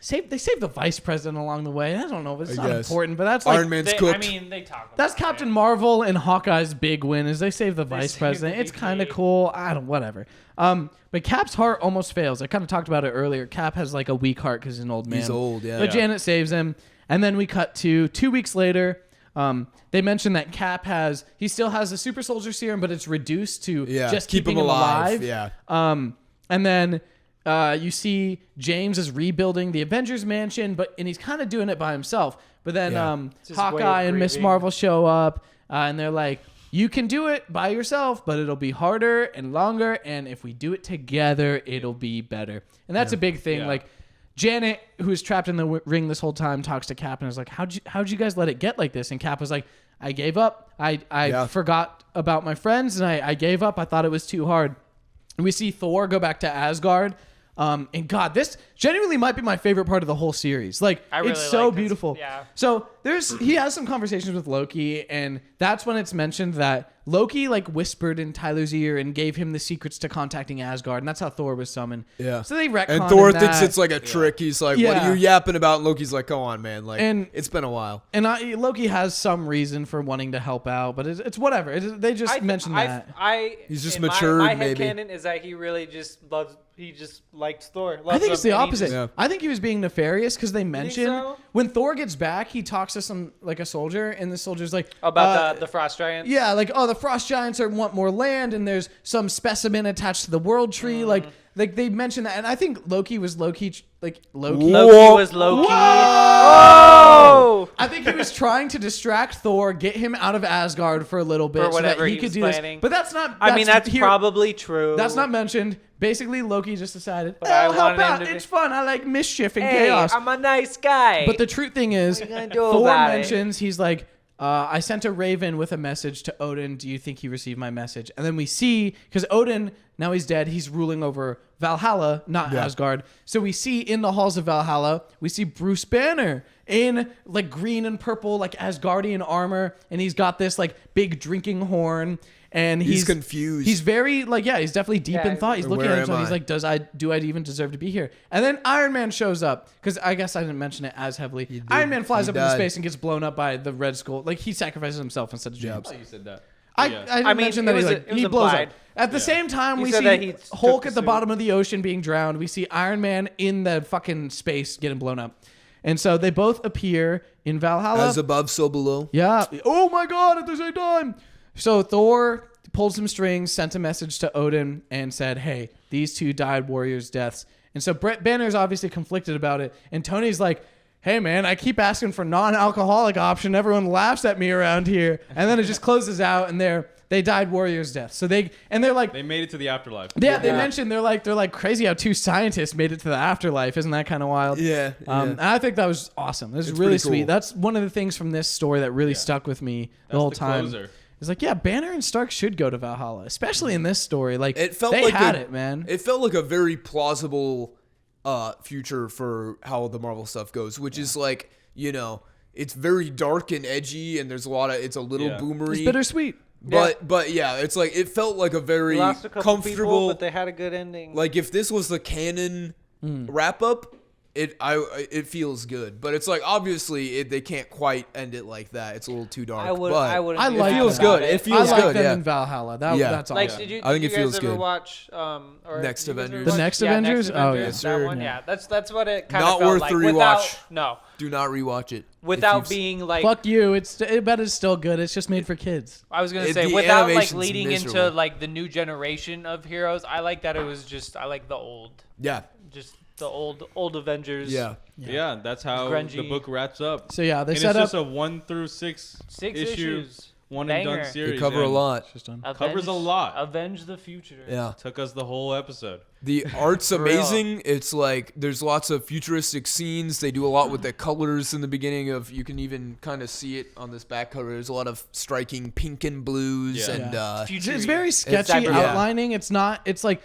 save the vice president along the way. I don't know, but it's I not guess. important. But that's like Iron Man's They, cooked. I mean, they talk about that's it. Captain Marvel and Hawkeye's big win is they save the vice save president. the It's VP. kind of cool. Whatever. But Cap's heart almost fails. I kind of talked about it earlier. Cap has like a weak heart because he's an old man. He's old, yeah. But Janet saves him, and then we cut to 2 weeks later. They mentioned that Cap he still has the super soldier serum, but it's reduced to just keep keeping him him alive. alive. Yeah. And then you see James is rebuilding the Avengers mansion, and he's kind of doing it by himself. But then Yeah. It's his way of Hawkeye and Miss grieving. Marvel show up, and they're like, you can do it by yourself, but it'll be harder and longer. And if we do it together, it'll be better. And that's a big thing. Yeah. Like Janet, who is trapped in the ring this whole time, talks to Cap and is like, how'd you guys let it get like this? And Cap was like, I gave up. I forgot about my friends, and I gave up. I thought it was too hard. And we see Thor go back to Asgard. And God, this genuinely might be my favorite part of the whole series. Like, I really it's so like this. beautiful. Yeah. So he has some conversations with Loki, and that's when it's mentioned that Loki like whispered in Tyler's ear and gave him the secrets to contacting Asgard, and that's how Thor was summoned. Yeah. So they retcon And Thor that. thinks it's like a trick. He's like, "What Yeah. are you yapping about?" And Loki's like, "Come on, man! Like, And- it's been a while." And Loki has some reason for wanting to help out, but it's whatever. They just mentioned that. He's just in matured, My maybe. headcanon is that he really just likes Thor. I think it's the opposite. Yeah. I think he was being nefarious because they mentioned so? when Thor gets back, he talks to a soldier, and the soldier's like About the frost giants. yeah, like the frost giants want more land, and there's some specimen attached to the world tree. Like they mentioned that, and I think Loki was Loki. Loki was Loki. Oh! I think he was trying to distract Thor, get him out of Asgard for a little bit, For whatever so that he he could was do planning. this. But that's not. I mean, that's here- probably true. That's not mentioned. Basically, Loki just decided, But I I'll help wanted him out. to be- It's fun. I like mischief and Hey, chaos. I'm a nice guy. But the true thing is, What are you gonna do Thor about it? mentions, he's like, I sent a raven with a message to Odin. Do you think he received my message? And then we see, because Odin, now he's dead, he's ruling over Valhalla, not Asgard. So we see in the halls of Valhalla, we see Bruce Banner in like green and purple, like Asgardian armor. And he's got this like big drinking horn. And He's confused. He's very he's definitely deep in thought. He's looking Where at himself. am He's I? like, do I even deserve to be here? And then Iron Man shows up because I guess I didn't mention it as heavily. Iron Man flies He up into died. space and gets blown up by the Red Skull. Like he sacrifices himself instead of James. Oh, you said that. I Yeah. didn't I mean, mention it that was- he it was blows implied. up. At the same time, He we said that see he took Hulk the at the suit. bottom of the ocean being drowned. We see Iron Man in the fucking space getting blown up. And so they both appear in Valhalla. As above, so below. Yeah. Oh my God, at the same time. So Thor pulled some strings, sent a message to Odin, and said, hey, these two died warriors' deaths. And so Brett Banner's obviously conflicted about it. And Tony's like, hey, man, I keep asking for non-alcoholic option. Everyone laughs at me around here. And then it just closes out, and they died warriors' deaths. So they're like, They made it to the afterlife. yeah, they mentioned they're like crazy how two scientists made it to the afterlife. Isn't that kind of wild? Yeah. And I think that was awesome. This is It's really pretty cool. sweet. That's one of the things from this story that really stuck with me the whole time. Closer. It's like, yeah, Banner and Stark should go to Valhalla, especially in this story. Like, It felt they like had it, man. It felt like a very plausible future for how the Marvel stuff goes, which is like, it's very dark and edgy, and there's it's a little boomery. It's bittersweet. But yeah, it's like it felt like a very lost a couple comfortable. people, but they had a good ending. Like if this was the canon wrap up, it feels good. But it's like obviously they can't quite end it like that. It's a little too dark. I would. But I would. I like it feels that. good. It feels I like good. them Yeah. in Valhalla. Yeah. That's Like, awesome. did you? I think did it you feels guys ever good. watch Next Avengers? The Next Avengers? Oh, yeah. Yes, that sir. one. Yeah. Yeah, that's what it kind Not of felt worth like. the Without, rewatch. no, Do not rewatch it. without If being like. Fuck you. I bet it's still good. It's just made for kids. I was gonna It- say the without like animation's leading into miserable. like the new generation of heroes. I like that it was just. I like the old, Yeah. just the old Avengers. Yeah. Yeah, that's how Grungy. the book wraps up. So yeah, they And set it's up. just a 1 through 6 6 issue, issues. one and Banger. done series. They cover a and lot. Just done. Covers a lot. Avenge the future. Yeah. Took us the whole episode. The art's For real. amazing. It's like there's lots of futuristic scenes. They do a lot with the colors in the beginning of. You can even kind of see it on this back cover. There's a lot of striking pink and blues Yeah. and It's very sketchy cyber- Yeah. outlining. It's not. It's like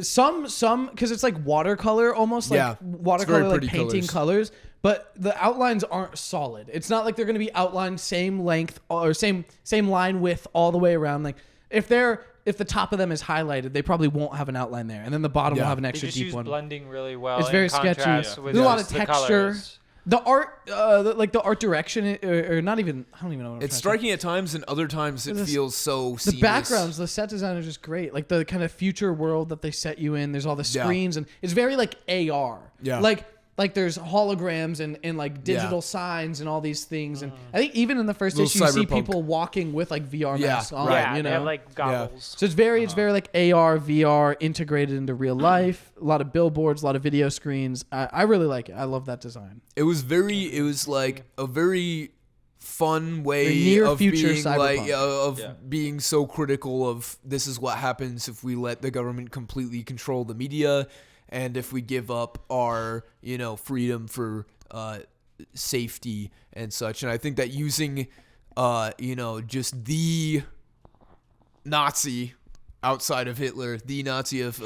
some because it's like watercolor almost like Yeah. watercolor like pretty painting colors. But the outlines aren't solid. It's not like they're going to be outlined same length or same line width all the way around. Like if the top of them is highlighted, they probably won't have an outline there, and then the bottom will Yeah. have an They extra just deep use one. blending really well. It's in very sketchy. contrast Yeah. with There's a lot of just the texture. colors. The art, the art direction, or not even. I don't even know. What I'm it's trying to say. striking at times, and other times it feels so The seamless. backgrounds, the set design are just great. Like the kind of future world that they set you in. There's all the Yeah. screens, and it's very like AR. Yeah. Like there's holograms and like digital Yeah. signs and all these things. And I think even in the first Little issue, you see cyberpunk. people walking with like VR Yeah, masks on. right. Yeah, You they know. have like goggles. So it's very like AR, VR integrated into real life. A lot of billboards, a lot of video screens. I really like it. I love that design. It was like a very fun way near of future being like cyberpunk. being so critical of this is what happens if we let the government completely control the media and if we give up our freedom for safety and such. And I think that using just the Nazi outside of Hitler, the Nazi of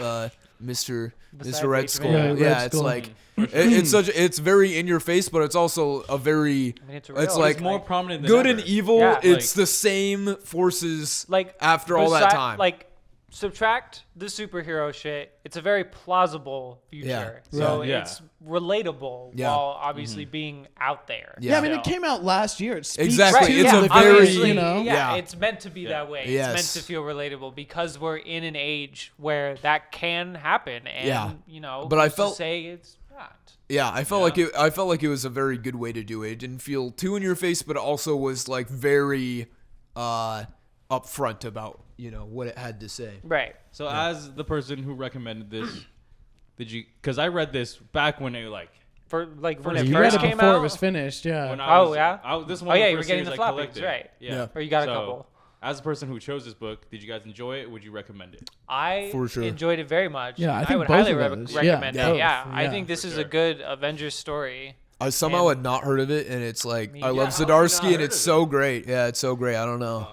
Mr. Besides Mr. Red H-Man. Skull. Yeah, Red Yeah, it's Skull. like it's very in your face, but it's also a very I mean, it's it's real. like He's more prominent than good ever. and evil. Yeah. It's Like- the same forces like after all that besi- time. Like subtract the superhero shit. It's a very plausible future. So Yeah. it's relatable Yeah. while obviously being out there. Yeah, I mean, it still. came out last year. It speaks Exactly. to It's the a very, obviously, you know. Yeah. it's meant to be Yeah. that way. It's Yes. meant to feel relatable because we're in an age where that can happen, and Yeah. you know, But I who's to felt- say it's not. Yeah, I felt like it was a very good way to do it. It didn't feel too in your face, but it also was like very upfront about, you know, what it had to say. Right. So as the person who recommended this, did you? Because I read this back when it like For like when Yeah, it You read first it came before out. it was finished. Yeah. when I Oh, was, yeah? this Oh, one. yeah, the you were first getting series the I floppies, collected. right. Yeah. Or you got a So, couple. As a person who chose this book, did you guys enjoy it? Would you recommend it? I For sure. enjoyed it very much. Yeah, I think would both highly of re- those. recommend Yeah, it. both. Yeah, I Yeah, think this for is sure. a good Avengers story. I somehow had not heard of it, and it's like Me I love neither. How have you Zdarsky, not and heard it's of so great. Yeah, it's so great. I don't know.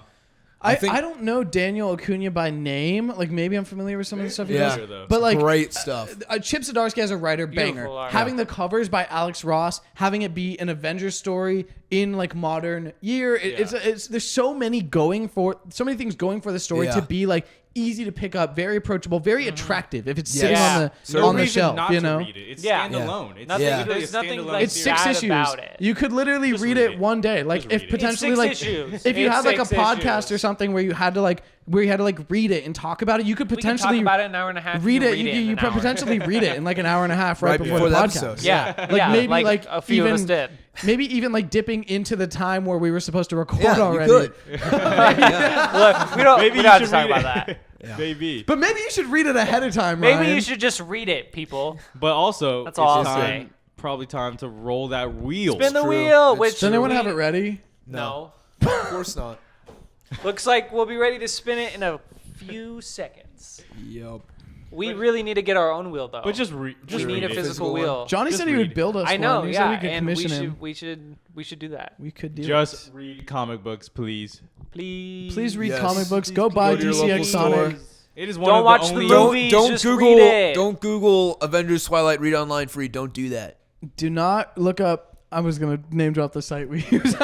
I think- don't know Daniel Acuna by name. Like maybe I'm familiar with some of the stuff he Yeah. does. Sure, though. But like Great stuff. Chip Zdarsky as a writer, Beautiful banger. art. Having the covers by Alex Ross, having it be an Avengers story in like modern year. It's there's so many things going for the story Yeah. to be like easy to pick up, very approachable, very attractive. If it's sitting Yeah. on the No on the reason shelf, not you to know. read it. It's Yeah. standalone. It's Nothing- literally there's a nothing, standalone like, It's series. six bad issues. about it. You could literally Just read read it it. one day. Like Just if read it. potentially It's like 6 issues. if you It's had like a 6 podcast issues. or something where you had to read it and talk about it, you could We can talk potentially about it in an hour and a half. read you it. can You in an hour. potentially read it in like an hour and a half right, Right before before the the podcast. episode. Yeah, Like yeah, maybe like like a few even, of us did. Maybe even like dipping into the time where we were supposed to record Yeah, you already. could. Look, we don't. Maybe we you don't have should to talk read about it. that. Maybe. But maybe you should read it ahead of time, Maybe Ryan. you should just read it, people. But also, That's all it's I'll time, say. probably time to roll that wheel. Spin the true. wheel. It's Which Does anyone we- have it ready? No. Of course not. Looks like we'll be ready to spin it in a few seconds. Yep. We really need to get our own wheel, though. But just we read need a it. physical one. wheel. Johnny Just said he read would it. build us I know, one. He said yeah, we could and we commission him. we should do that. We could do Just it. read comic books, please. Please. Please read Yes. comic books. Go buy Go to your local DCX Sonic. store. It is one Don't of watch the the only. movie. Don't just Google. read it. Don't Google Avengers Twilight. Read online free. Don't do that. Do not look up. I was gonna name drop the site we use.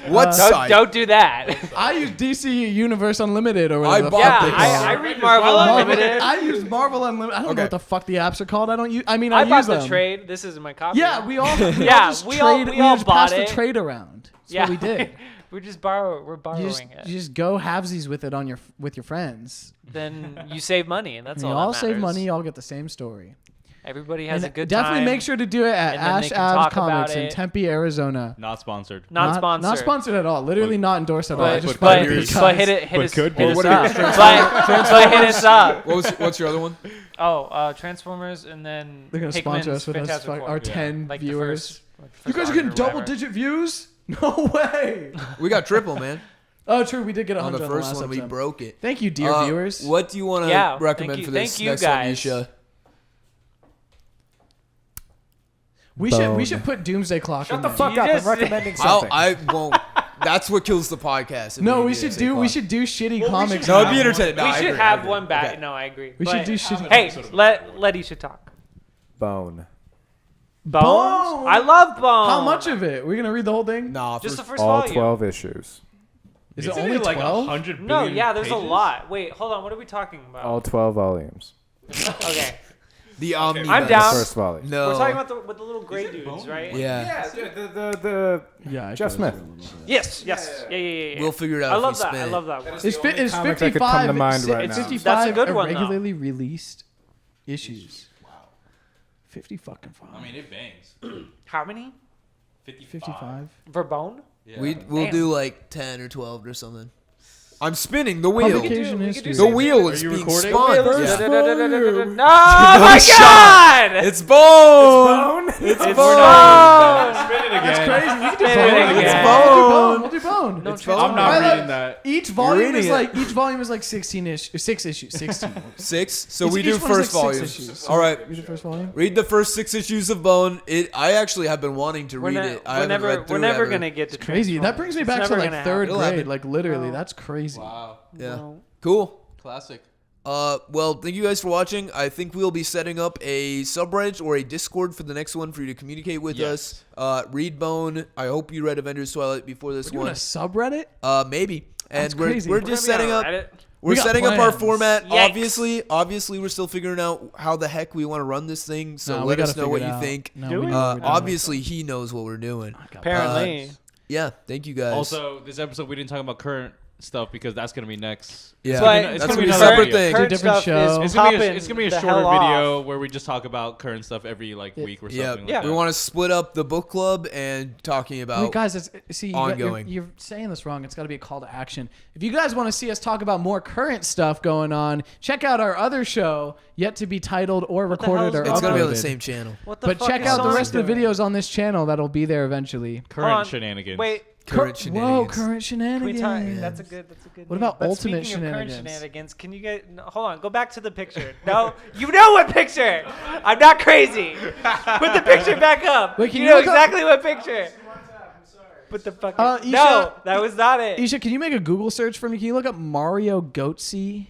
What Don't, site? don't do that. I use DC Universe Unlimited or whatever. I the bought fuck yeah, they call it. I read Marvel Marvel- Unlimited. I use Marvel Unlimited. I don't know Okay. what the fuck the apps are called. I don't use. I mean, I I bought use the them. trade. This is my copy. Yeah, we all. Yeah, just we all- trade- we all just bought passed it. the trade around. That's yeah. what we did. We're borrowing it. You just go halvesies with it with your friends. Then you save money, and that's And you all. all that save matters. money. You all get the same story. Everybody has And a good definitely time. make sure to do it at and then they Ash can Abs talk about Comics in it. Tempe, Arizona. Not sponsored. Not sponsored. Not sponsored at all. Literally not endorsed at all. I But, just but, fucking but- because. but hit us, could be. hit us What up. are But hit us up. What's your other one? Oh, Transformers, and then They're gonna Hickman's sponsor us with Fantastic our Four. 10 Like the viewers. first You guys are arc getting or whatever. double-digit views? No way. We got triple, man. Oh, true. We did get On 100 the on the first last one, we episode. broke it. Thank you, dear viewers. What do you want to Yeah, recommend thank you- for this thank you next guys. one, Nisha? We should put Doomsday Clock in Shut the there. fuck You up! I'm just- recommending something. I won't. That's what kills the podcast. if No, we do should this do o'clock. shitty comics. No, it'd now. be entertaining. No, We I should agree, have I agree. one back. Okay. No, I agree. We But- should do shitty. Hey, let Isha talk. Bone. Bones? Bone? I love Bones. How much of it? We're gonna read the whole thing? Nah, Just the for, first All volume. 12 issues. Is it Isn't only like 12? 100 No, billion yeah, there's a pages? lot. Wait, hold on. What are we talking about? All 12 volumes. Okay, the omnibus. I'm down. First volume. No. we're talking about with the little gray dudes, right? Yeah. The Yeah, I Jeff guess. Smith. Yes. Yeah. We'll figure it out I if love we that. spin I it. love that one. Is 55? comic that could come to mind right it's now. 55 That's a good one, though. regularly released issues. 50 fucking 5. I mean, it bangs. How many? 55. Verbone? Yeah. We'll Damn. do like 10 or 12 or something. I'm spinning the wheel. Publication we could do history. The wheel is you being recording? spun. First Yeah. volume. No, oh my shot. God! It's bone. It's Spin it That's again. crazy. We can do Spin bone. it again. We'll do bone. No, It's bone. I'm not Alright, reading that. Each volume is reading it. like 16 issues. 6 issues. 16. 6. So Each- we do each one is first like volume. 6 issues. All right. Read the first volume. Read the first 6 issues of Bone. I actually have been wanting to read it. I haven't read through we're never ever. gonna get to Crazy. That brings me back to like 3rd It'll grade. happen. Like literally, No. that's crazy. Wow. Yeah. Cool. Classic. Well, thank you guys for watching. I think we'll be setting up a subreddit or a Discord for the next one for you to communicate with us. Read Bone. I hope you read Avengers Twilight before this We're doing one. a subreddit? Maybe. And That's crazy. we're We're just gonna be setting on up. Reddit. We're We got setting up our plans. format. Yikes. Obviously, we're still figuring out how the heck we want to run this thing. So No, we let us gotta know what figure you it out. think. No, Do we we? know what we're doing. Obviously, he knows what we're doing. Apparently. Yeah, thank you guys. Also, this episode we didn't talk about current stuff because that's gonna be next. yeah, But it's that's gonna gonna be be a another separate video. thing. It's a different show. It's gonna be a shorter video where we just talk about current stuff every week or Yeah, something. Yeah. Like we that. want to split up the book club and talking about. Wait, guys, you're, ongoing. you're saying this wrong. It's got to be a call to action. If you guys want to see us talk about more current stuff going on, check out our other show, yet to be titled or What the recorded or hell's it's gonna be on uploaded. the same channel. What the But fuck check is out the Sonic rest of the doing? videos on this channel. That'll be there eventually. Current Hold on. shenanigans. Wait. Current Whoa, shenanigans. current Can we shenanigans. talk? That's a good. What name. about But ultimate speaking of current shenanigans? shenanigans, can you get? No, hold on. Go back to the picture. No, you know what picture? I'm not crazy. Put the picture back up. Wait, can you you know look up- exactly what picture. Put the fucking. Isha- No, that was not it. Isha, can you make a Google search for me? Can you look up Mario Goatsy?